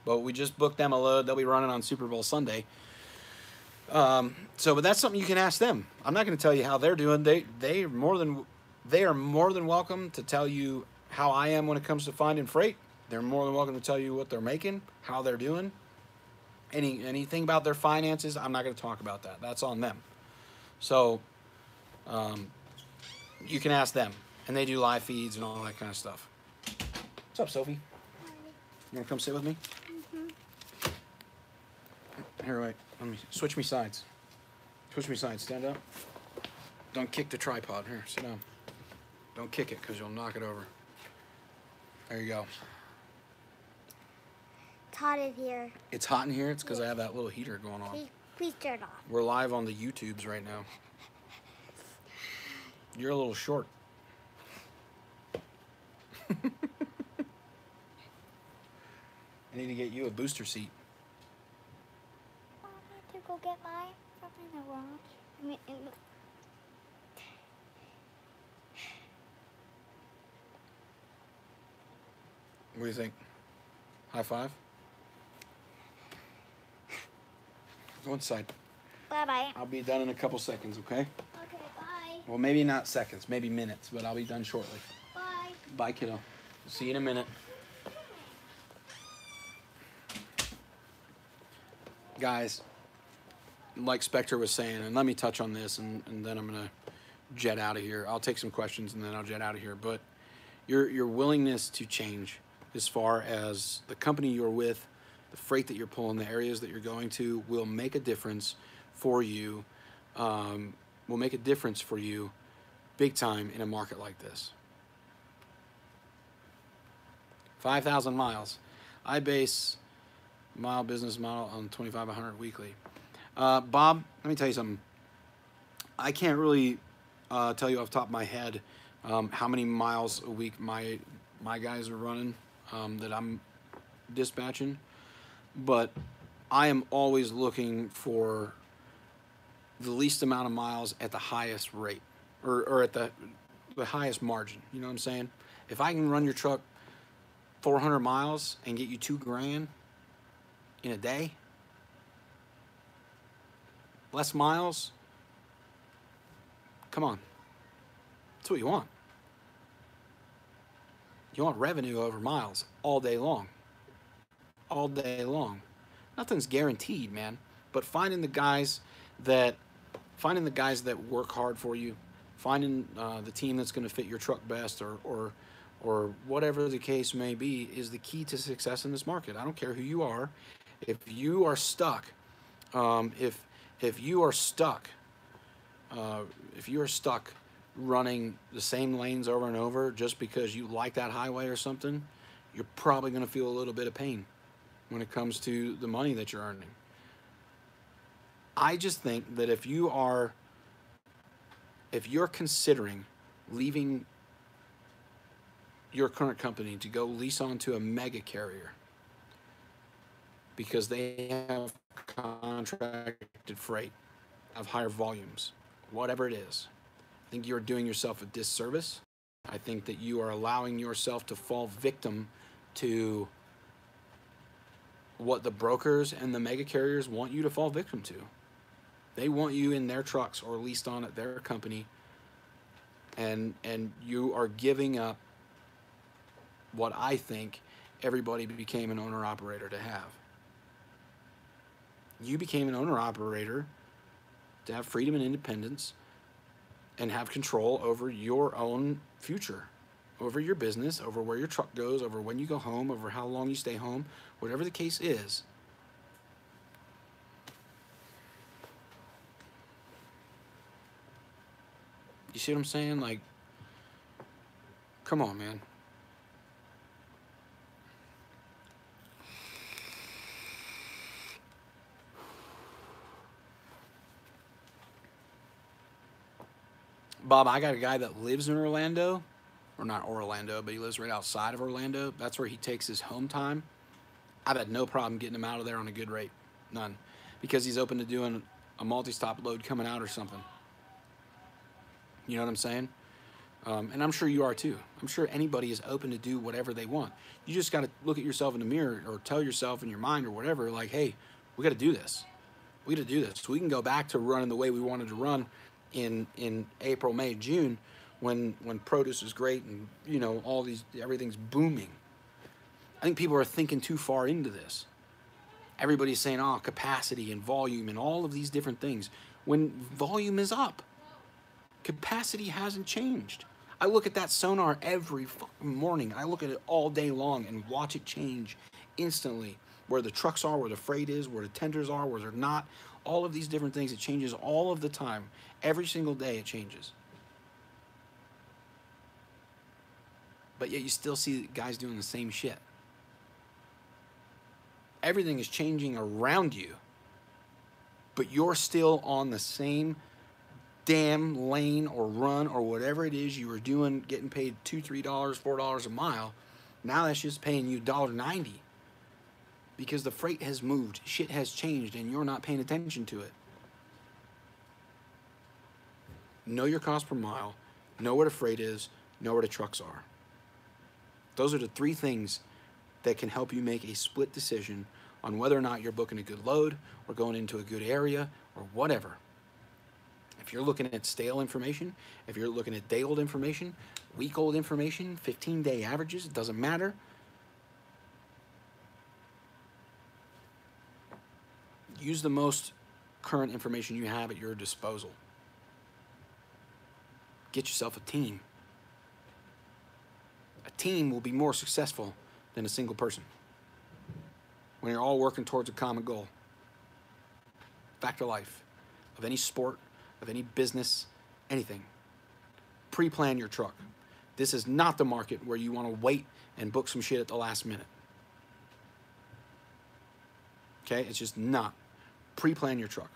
But we just booked them a load. They'll be running on Super Bowl Sunday. But that's something you can ask them. I'm not going to tell you how they're doing. They're more than They are more than welcome to tell you how I am when it comes to finding freight. They're more than welcome to tell you what they're making, how they're doing. Anything about their finances, I'm not going to talk about that. That's on them. So you can ask them, and they do live feeds and all that kind of stuff. What's up, Sophie? You want to come sit with me? Here, wait. Let me switch me sides. Switch me sides. Stand up. Don't kick the tripod. Here, sit down. Don't kick it because you'll knock it over. There you go. It's hot in here. It's hot in here? It's because I have that little heater going on. Please turn off. We're live on the YouTubes right now. You're a little short. I need to get you a booster seat. I have to go get mine from in the garage. What do you think? High five? Go inside. Bye-bye. I'll be done in a couple seconds, okay? Okay, bye. Well, maybe not seconds, maybe minutes, but I'll be done shortly. Bye. Bye, kiddo. See you in a minute. Guys, like Spectre was saying, and let me touch on this, and then I'm going to jet out of here. I'll take some questions, and then I'll jet out of here. But your willingness to change as far as the company you're with, the freight that you're pulling, the areas that you're going to will make a difference for you, will make a difference for you big time in a market like this. 5,000 miles. I base mile business model on 2,500 weekly. Bob, let me tell you something. I can't really tell you off the top of my head how many miles a week my guys are running that I'm dispatching, but I am always looking for the least amount of miles at the highest rate, or at the highest margin. You know what I'm saying? If I can run your truck 400 miles and get you $2,000 in a day, less miles, come on. That's what you want. You want revenue over miles all day long. All day long. Nothing's guaranteed, man. But finding the guys that work hard for you, finding the team that's going to fit your truck best, or whatever the case may be, is the key to success in this market. I don't care who you are. If you are stuck, if you are stuck running the same lanes over and over just because you like that highway or something, you're probably going to feel a little bit of pain when it comes to the money that you're earning. I just think that if you're considering leaving your current company to go lease onto a mega carrier because they have contracted freight of higher volumes, whatever it is, I think you're doing yourself a disservice. I think that you are allowing yourself to fall victim to what the brokers and the mega carriers want you to fall victim to. They want you in their trucks or leased on at their company, and you are giving up what I think everybody became an owner-operator to have. You became an owner-operator to have freedom and independence and have control over your own future, over your business, over where your truck goes, over when you go home, over how long you stay home, whatever the case is. You see what I'm saying? Like, come on, man. Bob, I got a guy that lives in Orlando, or not Orlando, but he lives right outside of Orlando. That's where he takes his home time. I've had no problem getting him out of there on a good rate. None. Because he's open to doing a multi-stop load coming out or something. You know what I'm saying? And I'm sure you are too. I'm sure anybody is open to do whatever they want. You just got to look at yourself in the mirror or tell yourself in your mind or whatever, like, hey, we got to do this. We got to do this. So we can go back to running the way we wanted to run in April, May, June. when produce is great and you know all these everything's booming. I think people are thinking too far into this. Everybody's saying, oh, capacity and volume and all of these different things. When volume is up, capacity hasn't changed. I look at that sonar every fucking morning. I look at it all day long and watch it change instantly. Where the trucks are, where the freight is, where the tenders are, where they're not. All of these different things, it changes all of the time. Every single day it changes. But yet you still see guys doing the same shit. Everything is changing around you, but you're still on the same damn lane or run or whatever it is you were doing, getting paid $2, $3, $4 a mile. Now that's just paying you $1.90 because the freight has moved, shit has changed, and you're not paying attention to it. Know your cost per mile, know where the freight is, know where the trucks are. Those are the three things that can help you make a split decision on whether or not you're booking a good load or going into a good area or whatever. If you're looking at stale information, if you're looking at day-old information, week-old information, 15-day averages, it doesn't matter. Use the most current information you have at your disposal. Get yourself a team. A team will be more successful than a single person when you're all working towards a common goal. Fact of life, of any sport, of any business, anything. Pre-plan your truck. This is not the market where you want to wait and book some shit at the last minute. Okay, it's just not. Pre-plan your truck.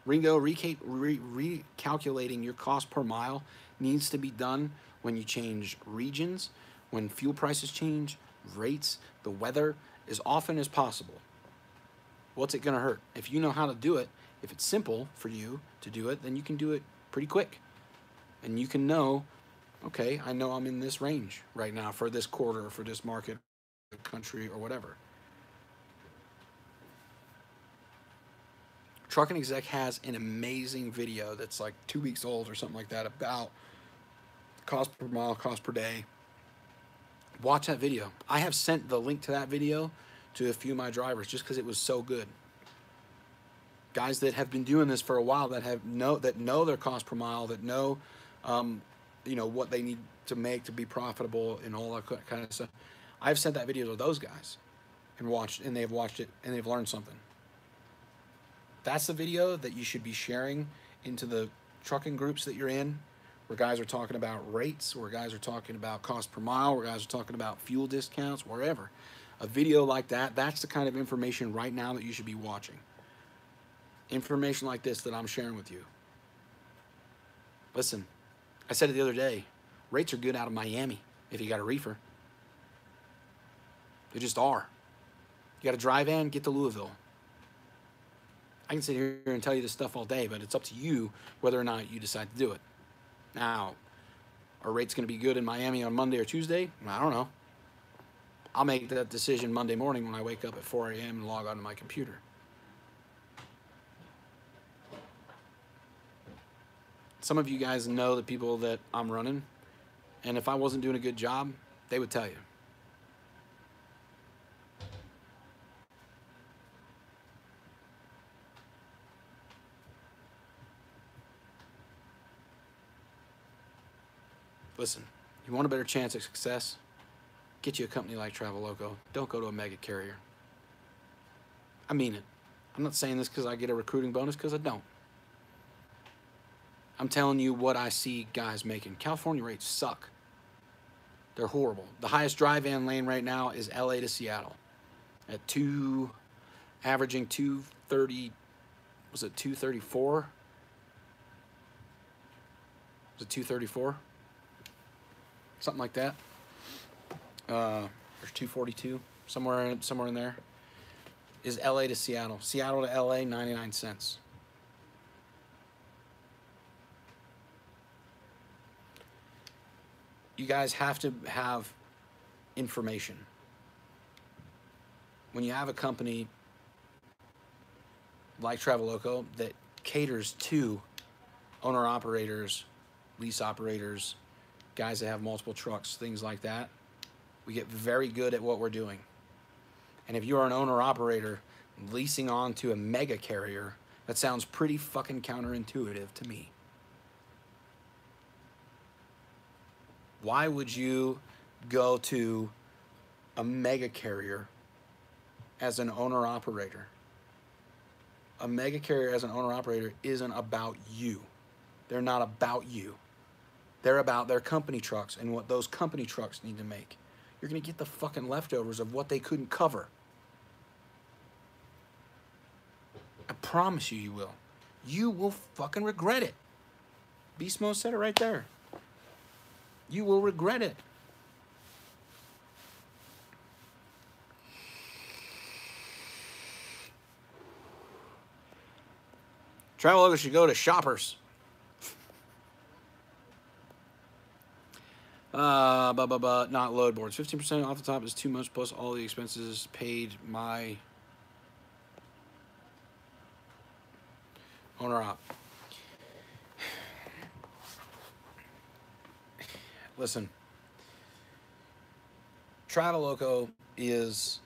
Recalculating your cost per mile needs to be done when you change regions, when fuel prices change, rates, the weather, as often as possible. What's it going to hurt? If you know how to do it, if it's simple for you to do it, then you can do it pretty quick. And you can know, okay, I know I'm in this range right now for this quarter, or for this market, country, or whatever. Trucking Exec has an amazing video that's like 2 weeks old or something like that about cost per mile, cost per day. Watch that video. I have sent the link to that video to a few of my drivers just because it was so good. Guys that have been doing this for a while, that know their cost per mile, that know you know what they need to make to be profitable and all that kind of stuff. I've sent that video to those guys and they've watched it and they've learned something. That's the video that you should be sharing into the trucking groups that you're in, where guys are talking about rates, where guys are talking about cost per mile, where guys are talking about fuel discounts, wherever. A video like that, that's the kind of information right now that you should be watching. Information like this that I'm sharing with you. Listen, I said it the other day, rates are good out of Miami if you got a reefer. They just are. You got to drive in, get to Louisville. I can sit here and tell you this stuff all day, but it's up to you whether or not you decide to do it. Now, are rates going to be good in Miami on Monday or Tuesday? I don't know. I'll make that decision Monday morning when I wake up at 4 a.m. and log onto my computer. Some of you guys know the people that I'm running, and if I wasn't doing a good job, they would tell you. Listen, you want a better chance of success? Get you a company like Traveloco. Don't go to a mega carrier. I mean it. I'm not saying this because I get a recruiting bonus, because I don't. I'm telling you what I see guys making. California rates suck. They're horrible. The highest drive-in lane right now is LA to Seattle at averaging 230, was it 234? Was it 234? Something like that. There's 242, somewhere in there. Is LA to Seattle. Seattle to LA, 99 cents. You guys have to have information. When you have a company like Traveloco that caters to owner operators, lease operators, guys that have multiple trucks, things like that, we get very good at what we're doing. And if you're an owner operator leasing on to a mega carrier, that sounds pretty fucking counterintuitive to me. Why would you go to a mega carrier as an owner operator? A mega carrier as an owner operator isn't about you. They're not about you. They're about their company trucks and what those company trucks need to make. You're going to get the fucking leftovers of what they couldn't cover. I promise you, you will. You will fucking regret it. Beast Mode said it right there. You will regret it. Traveloka should go to Shoppers. Not load boards. 15% off the top is too much, plus all the expenses paid my owner op. Listen, Traveloka is,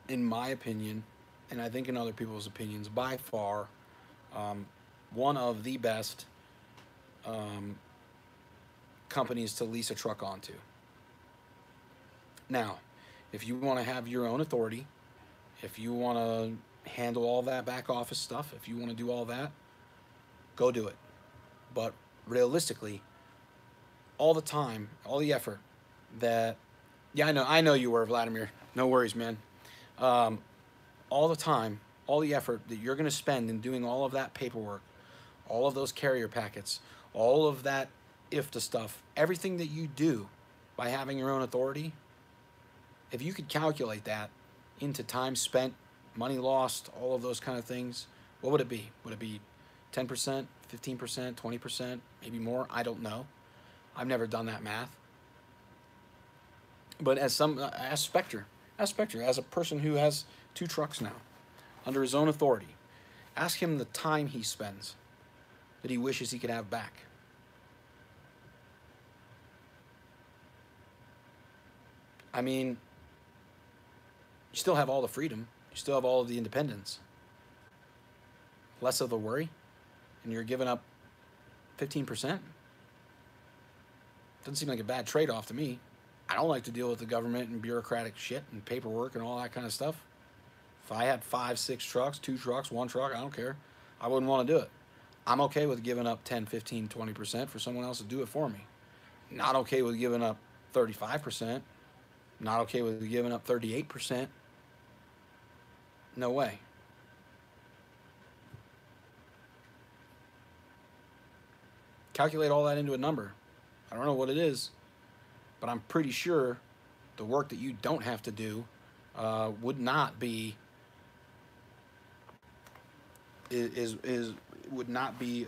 in my opinion, and I think in other people's opinions, by far, one of the best companies to lease a truck onto. Now, if you want to have your own authority, if you want to handle all that back office stuff, if you want to do all that, go do it. But realistically, all the time, all the effort that, yeah, I know you were, Vladimir. No worries, man. All the time, all the effort that you're going to spend in doing all of that paperwork, all of those carrier packets, all of that IFTA stuff, everything that you do by having your own authority, if you could calculate that into time spent, money lost, all of those kind of things, what would it be? Would it be 10%, 15%, 20%, maybe more? I don't know. I've never done that math. But as Spectre, as a person who has 2 trucks now, under his own authority, ask him the time he spends that he wishes he could have back. I mean, you still have all the freedom. You still have all of the independence. Less of the worry. And you're giving up 15%. Doesn't seem like a bad trade-off to me. I don't like to deal with the government and bureaucratic shit and paperwork and all that kind of stuff. If I had 5, 6 trucks, 2 trucks, 1 truck, I don't care. I wouldn't want to do it. I'm okay with giving up 10, 15, 20% for someone else to do it for me. Not okay with giving up 35%. Not okay with giving up 38%. No way. Calculate all that into a number. I don't know what it is, but I'm pretty sure the work that you don't have to do would not be would not be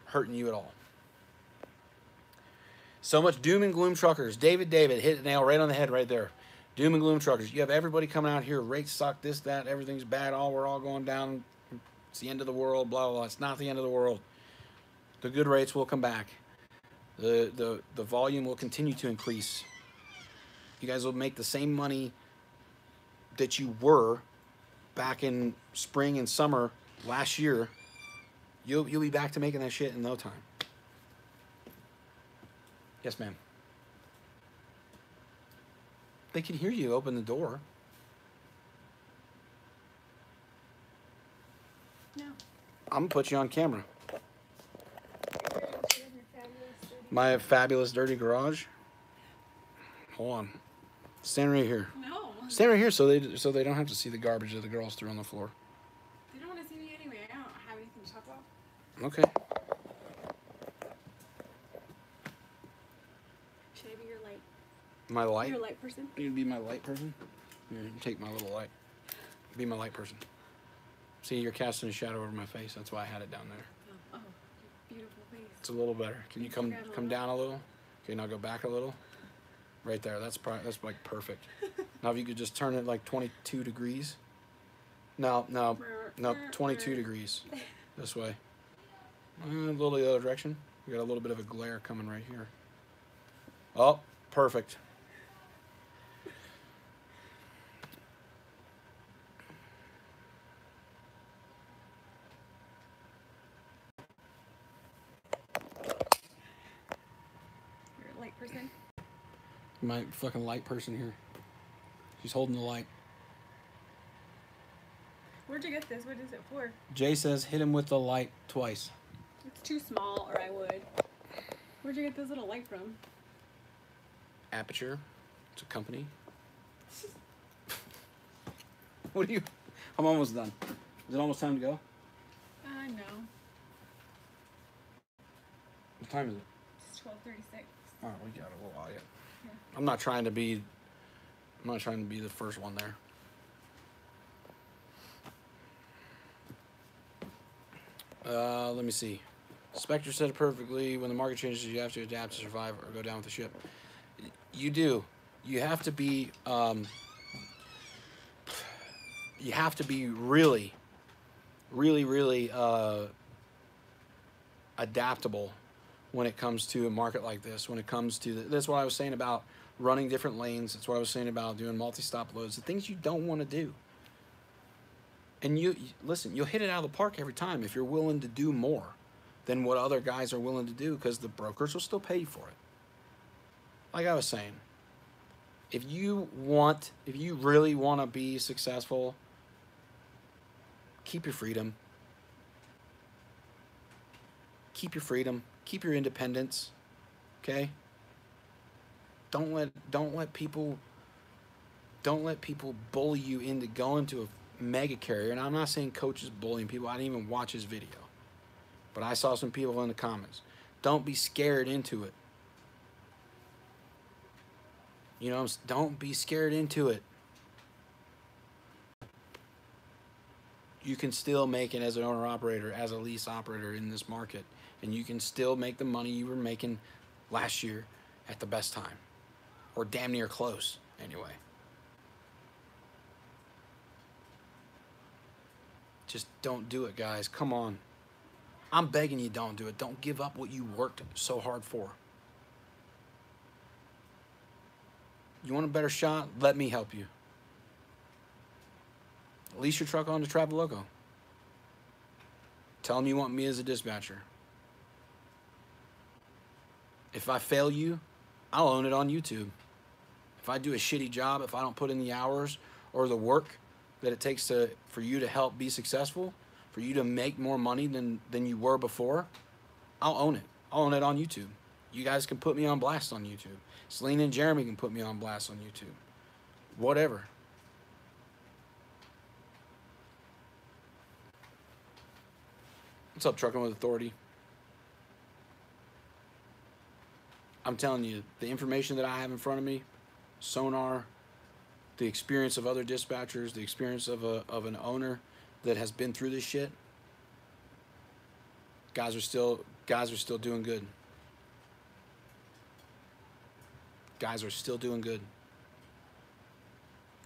hurting you at all. So much doom and gloom truckers. David hit the nail right on the head right there. Doom and gloom truckers. You have everybody coming out here, rates suck, this, that, everything's bad, we're all going down. It's the end of the world, blah, blah, blah. It's not the end of the world. The good rates will come back. The volume will continue to increase. You guys will make the same money that you were back in spring and summer last year. You'll be back to making that shit in no time. Yes, ma'am. They can hear you open the door. No. I'm going to put you on camera. My fabulous dirty garage. Hold on. Stand right here. No. Stand right here so they don't have to see the garbage that the girls threw on the floor. They don't want to see me anyway. I don't have anything to talk about. Okay. Should I be your light? My light? Your light person? You'd be my light person? Here, take my little light. Be my light person. See, you're casting a shadow over my face. That's why I had it down there. Oh, beautiful face. It's a little better. Can you come down a little? Okay, now go back a little. Right there. That's like perfect. Now if you could just turn it like 22 degrees. No. No, 22 degrees this way. A little the other direction. We got a little bit of a glare coming right here. Oh, perfect. You're a light person. My fucking light person here. She's holding the light. Where'd you get this? What is it for? Jay says hit him with the light twice. It's too small, or I would. Where'd you get this little light from? Aperture. It's a company. What do you... I'm almost done. Is it almost time to go? No. What time is it? It's 12:36. Oh, we got a little while yet. Yeah. I'm not trying to be the first one there. Let me see. Spectre said it perfectly. When the market changes, you have to adapt to survive or go down with the ship. You do. You have to be. You have to be really, really, really adaptable when it comes to a market like this. When it comes to that's what I was saying about running different lanes. That's what I was saying about doing multi-stop loads. The things you don't want to do. And you listen, you'll hit it out of the park every time if you're willing to do more than what other guys are willing to do, because the brokers will still pay you for it. Like I was saying, if you really want to be successful, keep your freedom. Keep your freedom. Keep your independence. Okay? Don't let people bully you into going to a mega carrier. And I'm not saying Coach is bullying people. I didn't even watch his video. But I saw some people in the comments. Don't be scared into it. You know, don't be scared into it. You can still make it as an owner-operator, as a lease operator in this market. And you can still make the money you were making last year at the best time. Or damn near close, anyway. Just don't do it, guys. Come on. I'm begging you, don't do it. Don't give up what you worked so hard for. You want a better shot? Let me help you. Lease your truck on to Traveloco. Tell them you want me as a dispatcher. If I fail you, I'll own it on YouTube. If I do a shitty job, if I don't put in the hours or the work that it takes for you to help be successful, for you to make more money than you were before, I'll own it. I'll own it on YouTube. You guys can put me on blast on YouTube. Selena and Jeremy can put me on blast on YouTube. Whatever. What's up, Trucking with Authority? I'm telling you, the information that I have in front of me, sonar, the experience of other dispatchers, the experience of an owner that has been through this shit, guys are still doing good. Guys are still doing good.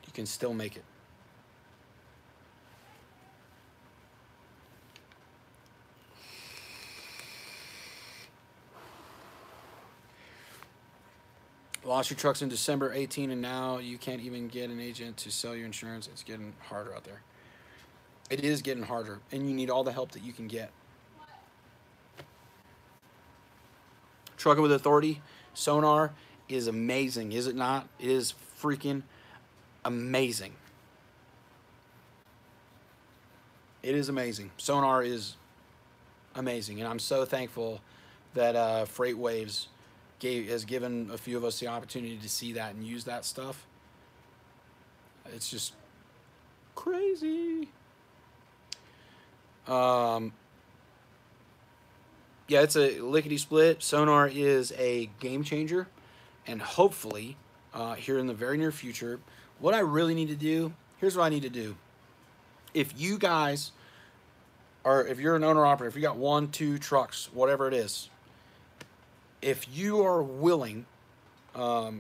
You can still make it. Lost your trucks in December 18 and now you can't even get an agent to sell your insurance. It's getting harder out there. It is getting harder, and you need all the help that you can get. Trucking with Authority, sonar is amazing, is it not? It is freaking amazing. It is amazing. Sonar is amazing, and I'm so thankful that Freight Waves has given a few of us the opportunity to see that and use that stuff. It's just crazy. Yeah, it's a lickety split. Sonar is a game changer, and hopefully here in the very near future, what I really need to do, here's what I need to do. If you guys are, if you're an owner operator, if you got 1, 2 trucks, whatever it is, if you are willing, or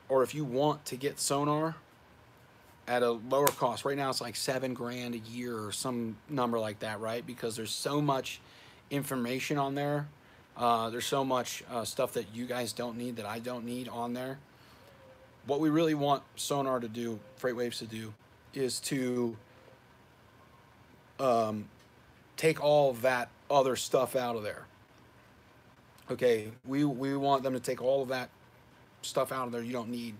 if you want to get sonar at a lower cost. Right now it's like $7,000 a year or some number like that, right? Because there's so much information on there. There's so much stuff that you guys don't need, that I don't need on there. What we really want Sonar to do, FreightWaves to do, is to take all of that other stuff out of there. Okay, we want them to take all of that stuff out of there you don't need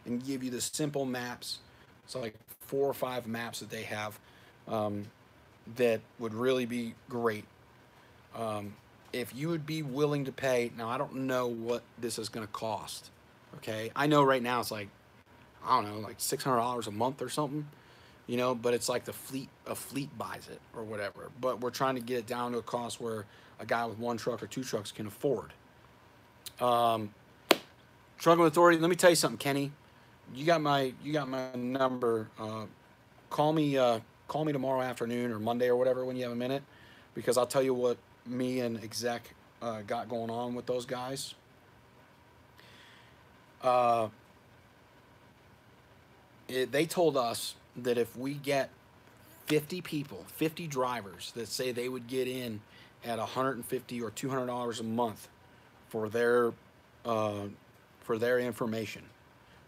and give you the simple maps. It's like 4 or 5 maps that they have that would really be great. If you would be willing to pay, now I don't know what this is going to cost. Okay, I know right now it's like, I don't know, like $600 a month or something, you know, but it's like a fleet buys it or whatever. But we're trying to get it down to a cost where a guy with 1 truck or 2 trucks can afford. Trucking Authority, let me tell you something, Kenny. You got my number. Call me tomorrow afternoon or Monday or whatever when you have a minute, because I'll tell you what me and exec got going on with those guys. They told us that if we get 50 people, 50 drivers that say they would get in at $150 or $200 a month for their information,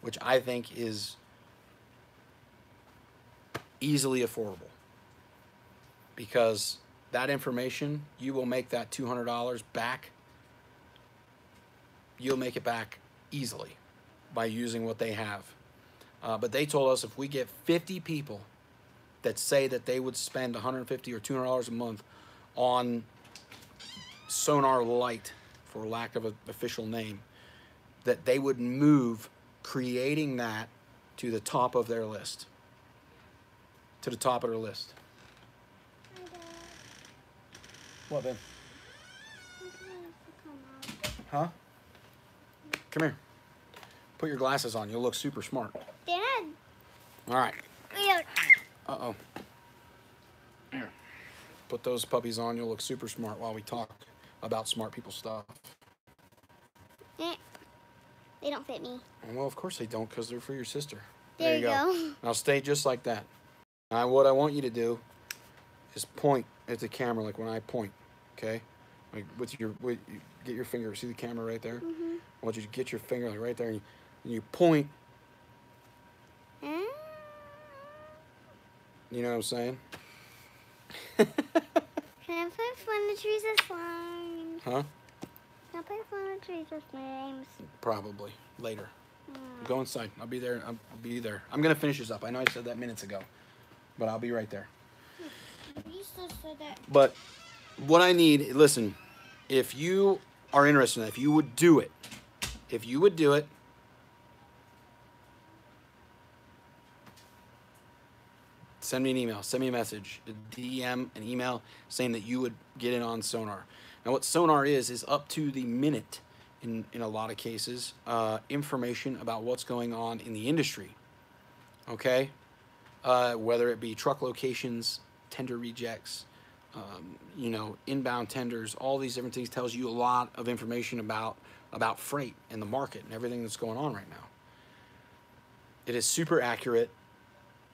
which I think is easily affordable, because that information, you will make that $200 back. You'll make it back easily by using what they have. But they told us if we get 50 people that say that they would spend $150 or $200 a month on Sonar Lite, for lack of an official name, that they would move creating that to the top of their list. To the top of their list. What, Ben? Huh? Come here. Put your glasses on. You'll look super smart. Dad. All right. Weird. Uh-oh. Here. Put those puppies on. You'll look super smart while we talk about smart people stuff. They don't fit me. Well, of course they don't, because they're for your sister. There you go. Now stay just like that. Now what I want you to do is point at the camera like when I point, okay? Like get your finger, see the camera right there? Mm-hmm. I want you to get your finger like right there, and you point. Mm. You know what I'm saying? Can I put when the trees are flying? Huh? Can I put when the trees are names? Probably later. Go inside. I'll be there. I'm gonna finish this up. I know I said that minutes ago, but I'll be right there. You still said that. But what I need, listen, if you are interested in that, if you would do it, send me an email, send me a message, a DM, an email saying that you would get in on Sonar. Now what Sonar is up to the minute in a lot of cases, information about what's going on in the industry, okay? Whether it be truck locations, tender rejects, you know, inbound tenders, all these different things, tells you a lot of information about freight and the market and everything that's going on right now. It is super accurate.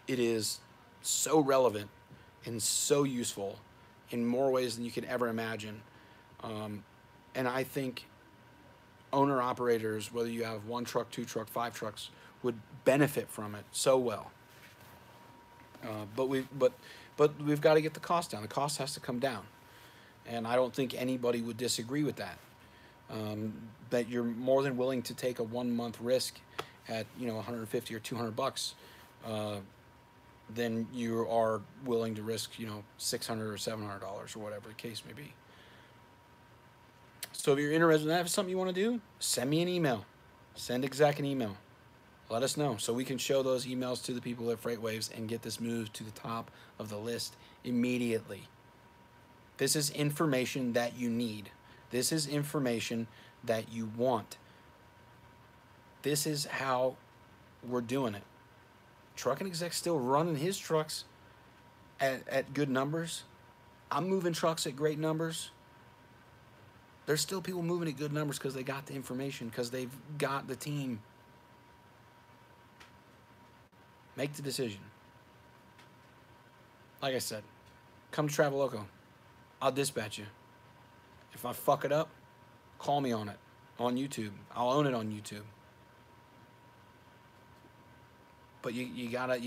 It is so relevant and so useful in more ways than you could ever imagine. And I think owner-operators, whether you have 1 truck, 2 truck, 5 trucks, would benefit from it so well. But we've got to get the cost down. The cost has to come down, and I don't think anybody would disagree with that. That you're more than willing to take a 1-month risk at, you know, $150 or $200, then you are willing to risk, you know, $600 or $700 or whatever the case may be. So if you're interested in that, if it's something you want to do, send me an email. Send exec an email. Let us know so we can show those emails to the people at FreightWaves and get this moved to the top of the list immediately. This is information that you need. This is information that you want. This is how we're doing it. Trucking Exec's still running his trucks at good numbers. I'm moving trucks at great numbers. There's still people moving at good numbers because they got the information, because they've got the team. Make the decision. Like I said, come to Traveloco. I'll dispatch you. If I fuck it up, call me on it on YouTube. I'll own it on YouTube. But you gotta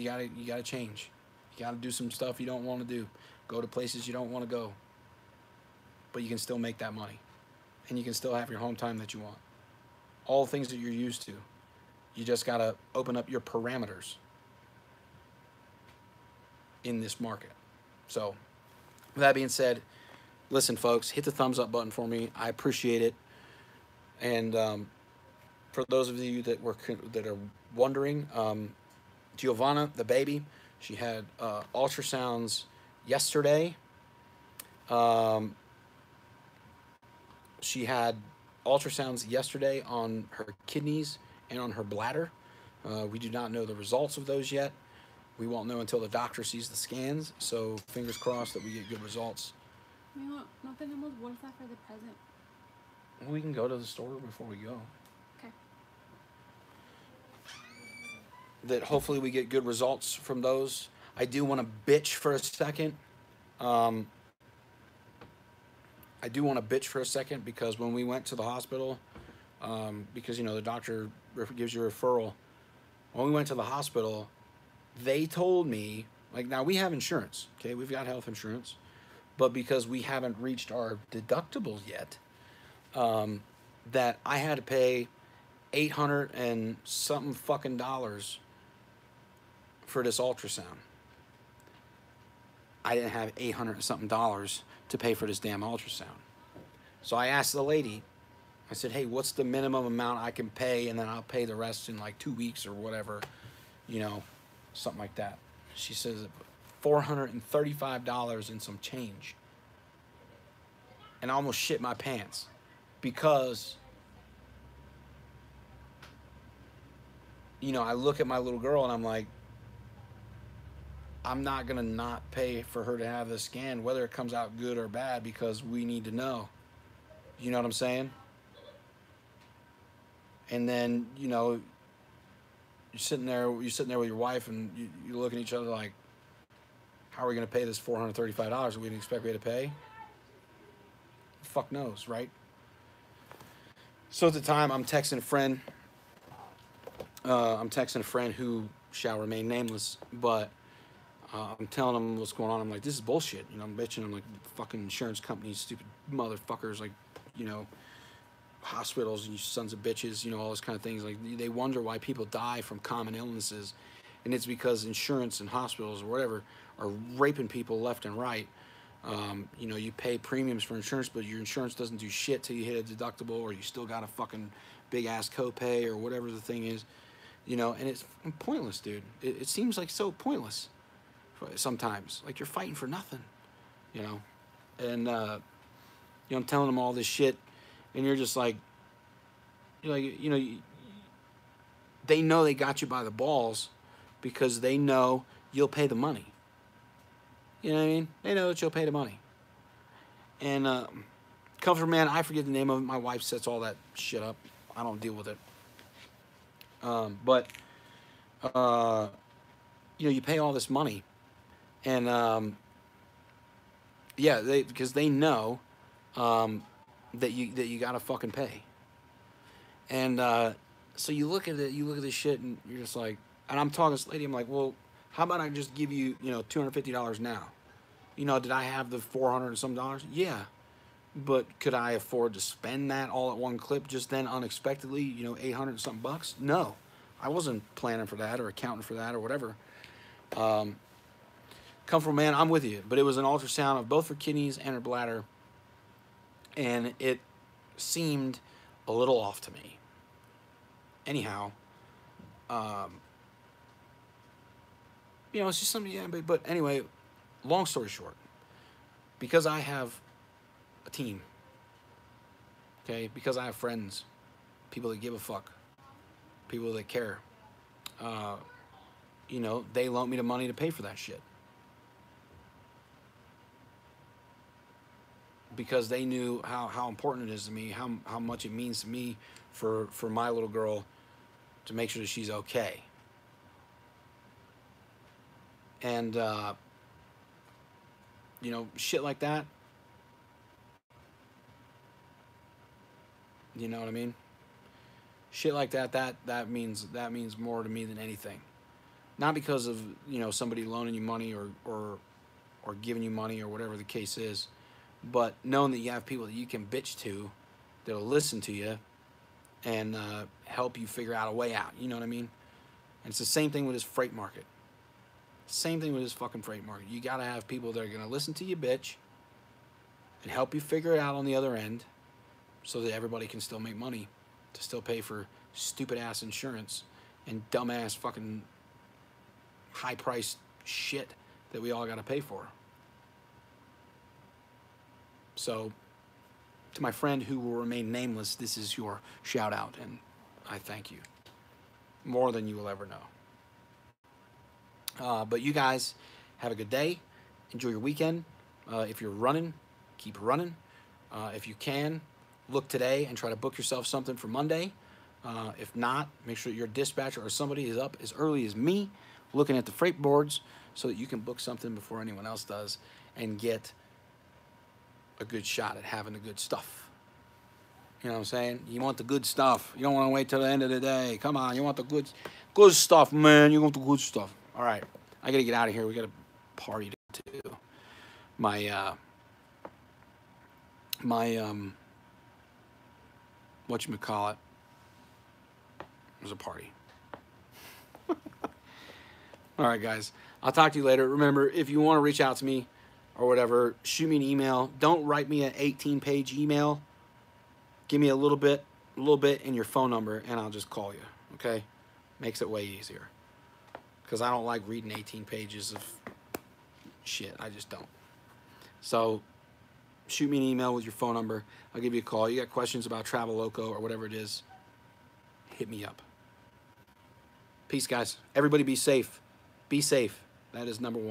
change. You gotta do some stuff you don't want to do. Go to places you don't want to go. But you can still make that money, and you can still have your home time that you want. All things that you're used to. You just gotta open up your parameters in this market. So, with that being said, listen, folks, hit the thumbs up button for me. I appreciate it. And for those of you that are wondering, Giovanna, the baby, she had ultrasounds yesterday. She had ultrasounds yesterday on her kidneys and on her bladder. We do not know the results of those yet. We won't know until the doctor sees the scans. So fingers crossed that we get good results. No tenemos bolsa for the present. We can go to the store before we go. Okay. That hopefully we get good results from those. I do want to bitch for a second. Because when we went to the hospital, because, you know, the doctor gives you a referral. When we went to the hospital, they told me, like, now we have insurance, okay? We've got health insurance. But because we haven't reached our deductibles yet, that I had to pay $800 and something fucking dollars for this ultrasound. I didn't have $800 and something dollars to pay for this damn ultrasound. So I asked the lady, I said, hey, what's the minimum amount I can pay, and then I'll pay the rest in like 2 weeks or whatever, you know, something like that. She says $435 and some change. And I almost shit my pants because, you know, I look at my little girl and I'm like, I'm not going to not pay for her to have this scan, whether it comes out good or bad, because we need to know. You know what I'm saying? And then, you know, you're sitting there with your wife and you look at each other like, how are we going to pay this $435 that we didn't expect we had to pay? Fuck knows, right? So at the time, I'm texting a friend. Who shall remain nameless, but I'm telling him what's going on. I'm like, this is bullshit. You know, I'm bitching. I'm like, fucking insurance companies, stupid motherfuckers, like, you know, hospitals, you sons of bitches, you know, all those kind of things. Like, they wonder why people die from common illnesses, and it's because insurance and hospitals or whatever are raping people left and right. You know, you pay premiums for insurance, but your insurance doesn't do shit till you hit a deductible, or you still got a fucking big ass copay or whatever the thing is, you know. And it's pointless, dude. It seems like so pointless sometimes. Like, you're fighting for nothing, you know. And you know, I'm telling them all this shit, and you're just like, you know, they know they got you by the balls because they know you'll pay the money. You know what I mean? They know that you'll pay the money. And Comfort Man, I forget the name of it. My wife sets all that shit up. I don't deal with it. But you know, you pay all this money, and yeah, because they know that you gotta fucking pay. And so you look at this shit, and you're just like, and I'm talking to this lady. I'm like, well, how about I just give you, you know, $250 now? You know, did I have the $400 and some dollars? Yeah. But could I afford to spend that all at one clip just then unexpectedly, you know, $800 and something bucks? No. I wasn't planning for that or accounting for that or whatever. Comfortable Man, I'm with you. But it was an ultrasound of both her kidneys and her bladder. And it seemed a little off to me. Anyhow, you know, it's just something, yeah, but anyway, long story short, because I have a team, okay, because I have friends, people that give a fuck, people that care, you know, they loan me the money to pay for that shit. Because they knew how important it is to me, how much it means to me for my little girl to make sure that she's okay. And, you know, shit like that. You know what I mean? Shit like that, that means more to me than anything. Not because of, you know, somebody loaning you money or giving you money or whatever the case is, but knowing that you have people that you can bitch to that'll listen to you and help you figure out a way out. You know what I mean? And it's the same thing with his freight market. Same thing with his fucking freight market. You got to have people that are going to listen to you bitch and help you figure it out on the other end so that everybody can still make money to still pay for stupid ass insurance and dumbass fucking high priced shit that we all got to pay for. So, to my friend who will remain nameless, this is your shout out, and I thank you more than you will ever know. But you guys have a good day. Enjoy your weekend. If you're running, keep running. If you can, look today and try to book yourself something for Monday. If not, make sure your dispatcher or somebody is up as early as me looking at the freight boards so that you can book something before anyone else does and get a good shot at having the good stuff. You know what I'm saying? You want the good stuff. You don't want to wait till the end of the day. Come on, you want the good stuff, man. You want the good stuff. All right, I gotta get out of here. We got a party to do. My whatchamacallit, there's a party. All right, guys. I'll talk to you later. Remember, if you want to reach out to me or whatever, shoot me an email. Don't write me an 18-page email. Give me a little bit and your phone number, and I'll just call you, okay? Makes it way easier. Because I don't like reading 18 pages of shit. I just don't. So shoot me an email with your phone number. I'll give you a call. You got questions about Travel Loco or whatever it is, hit me up. Peace, guys. Everybody be safe. Be safe. That is number one.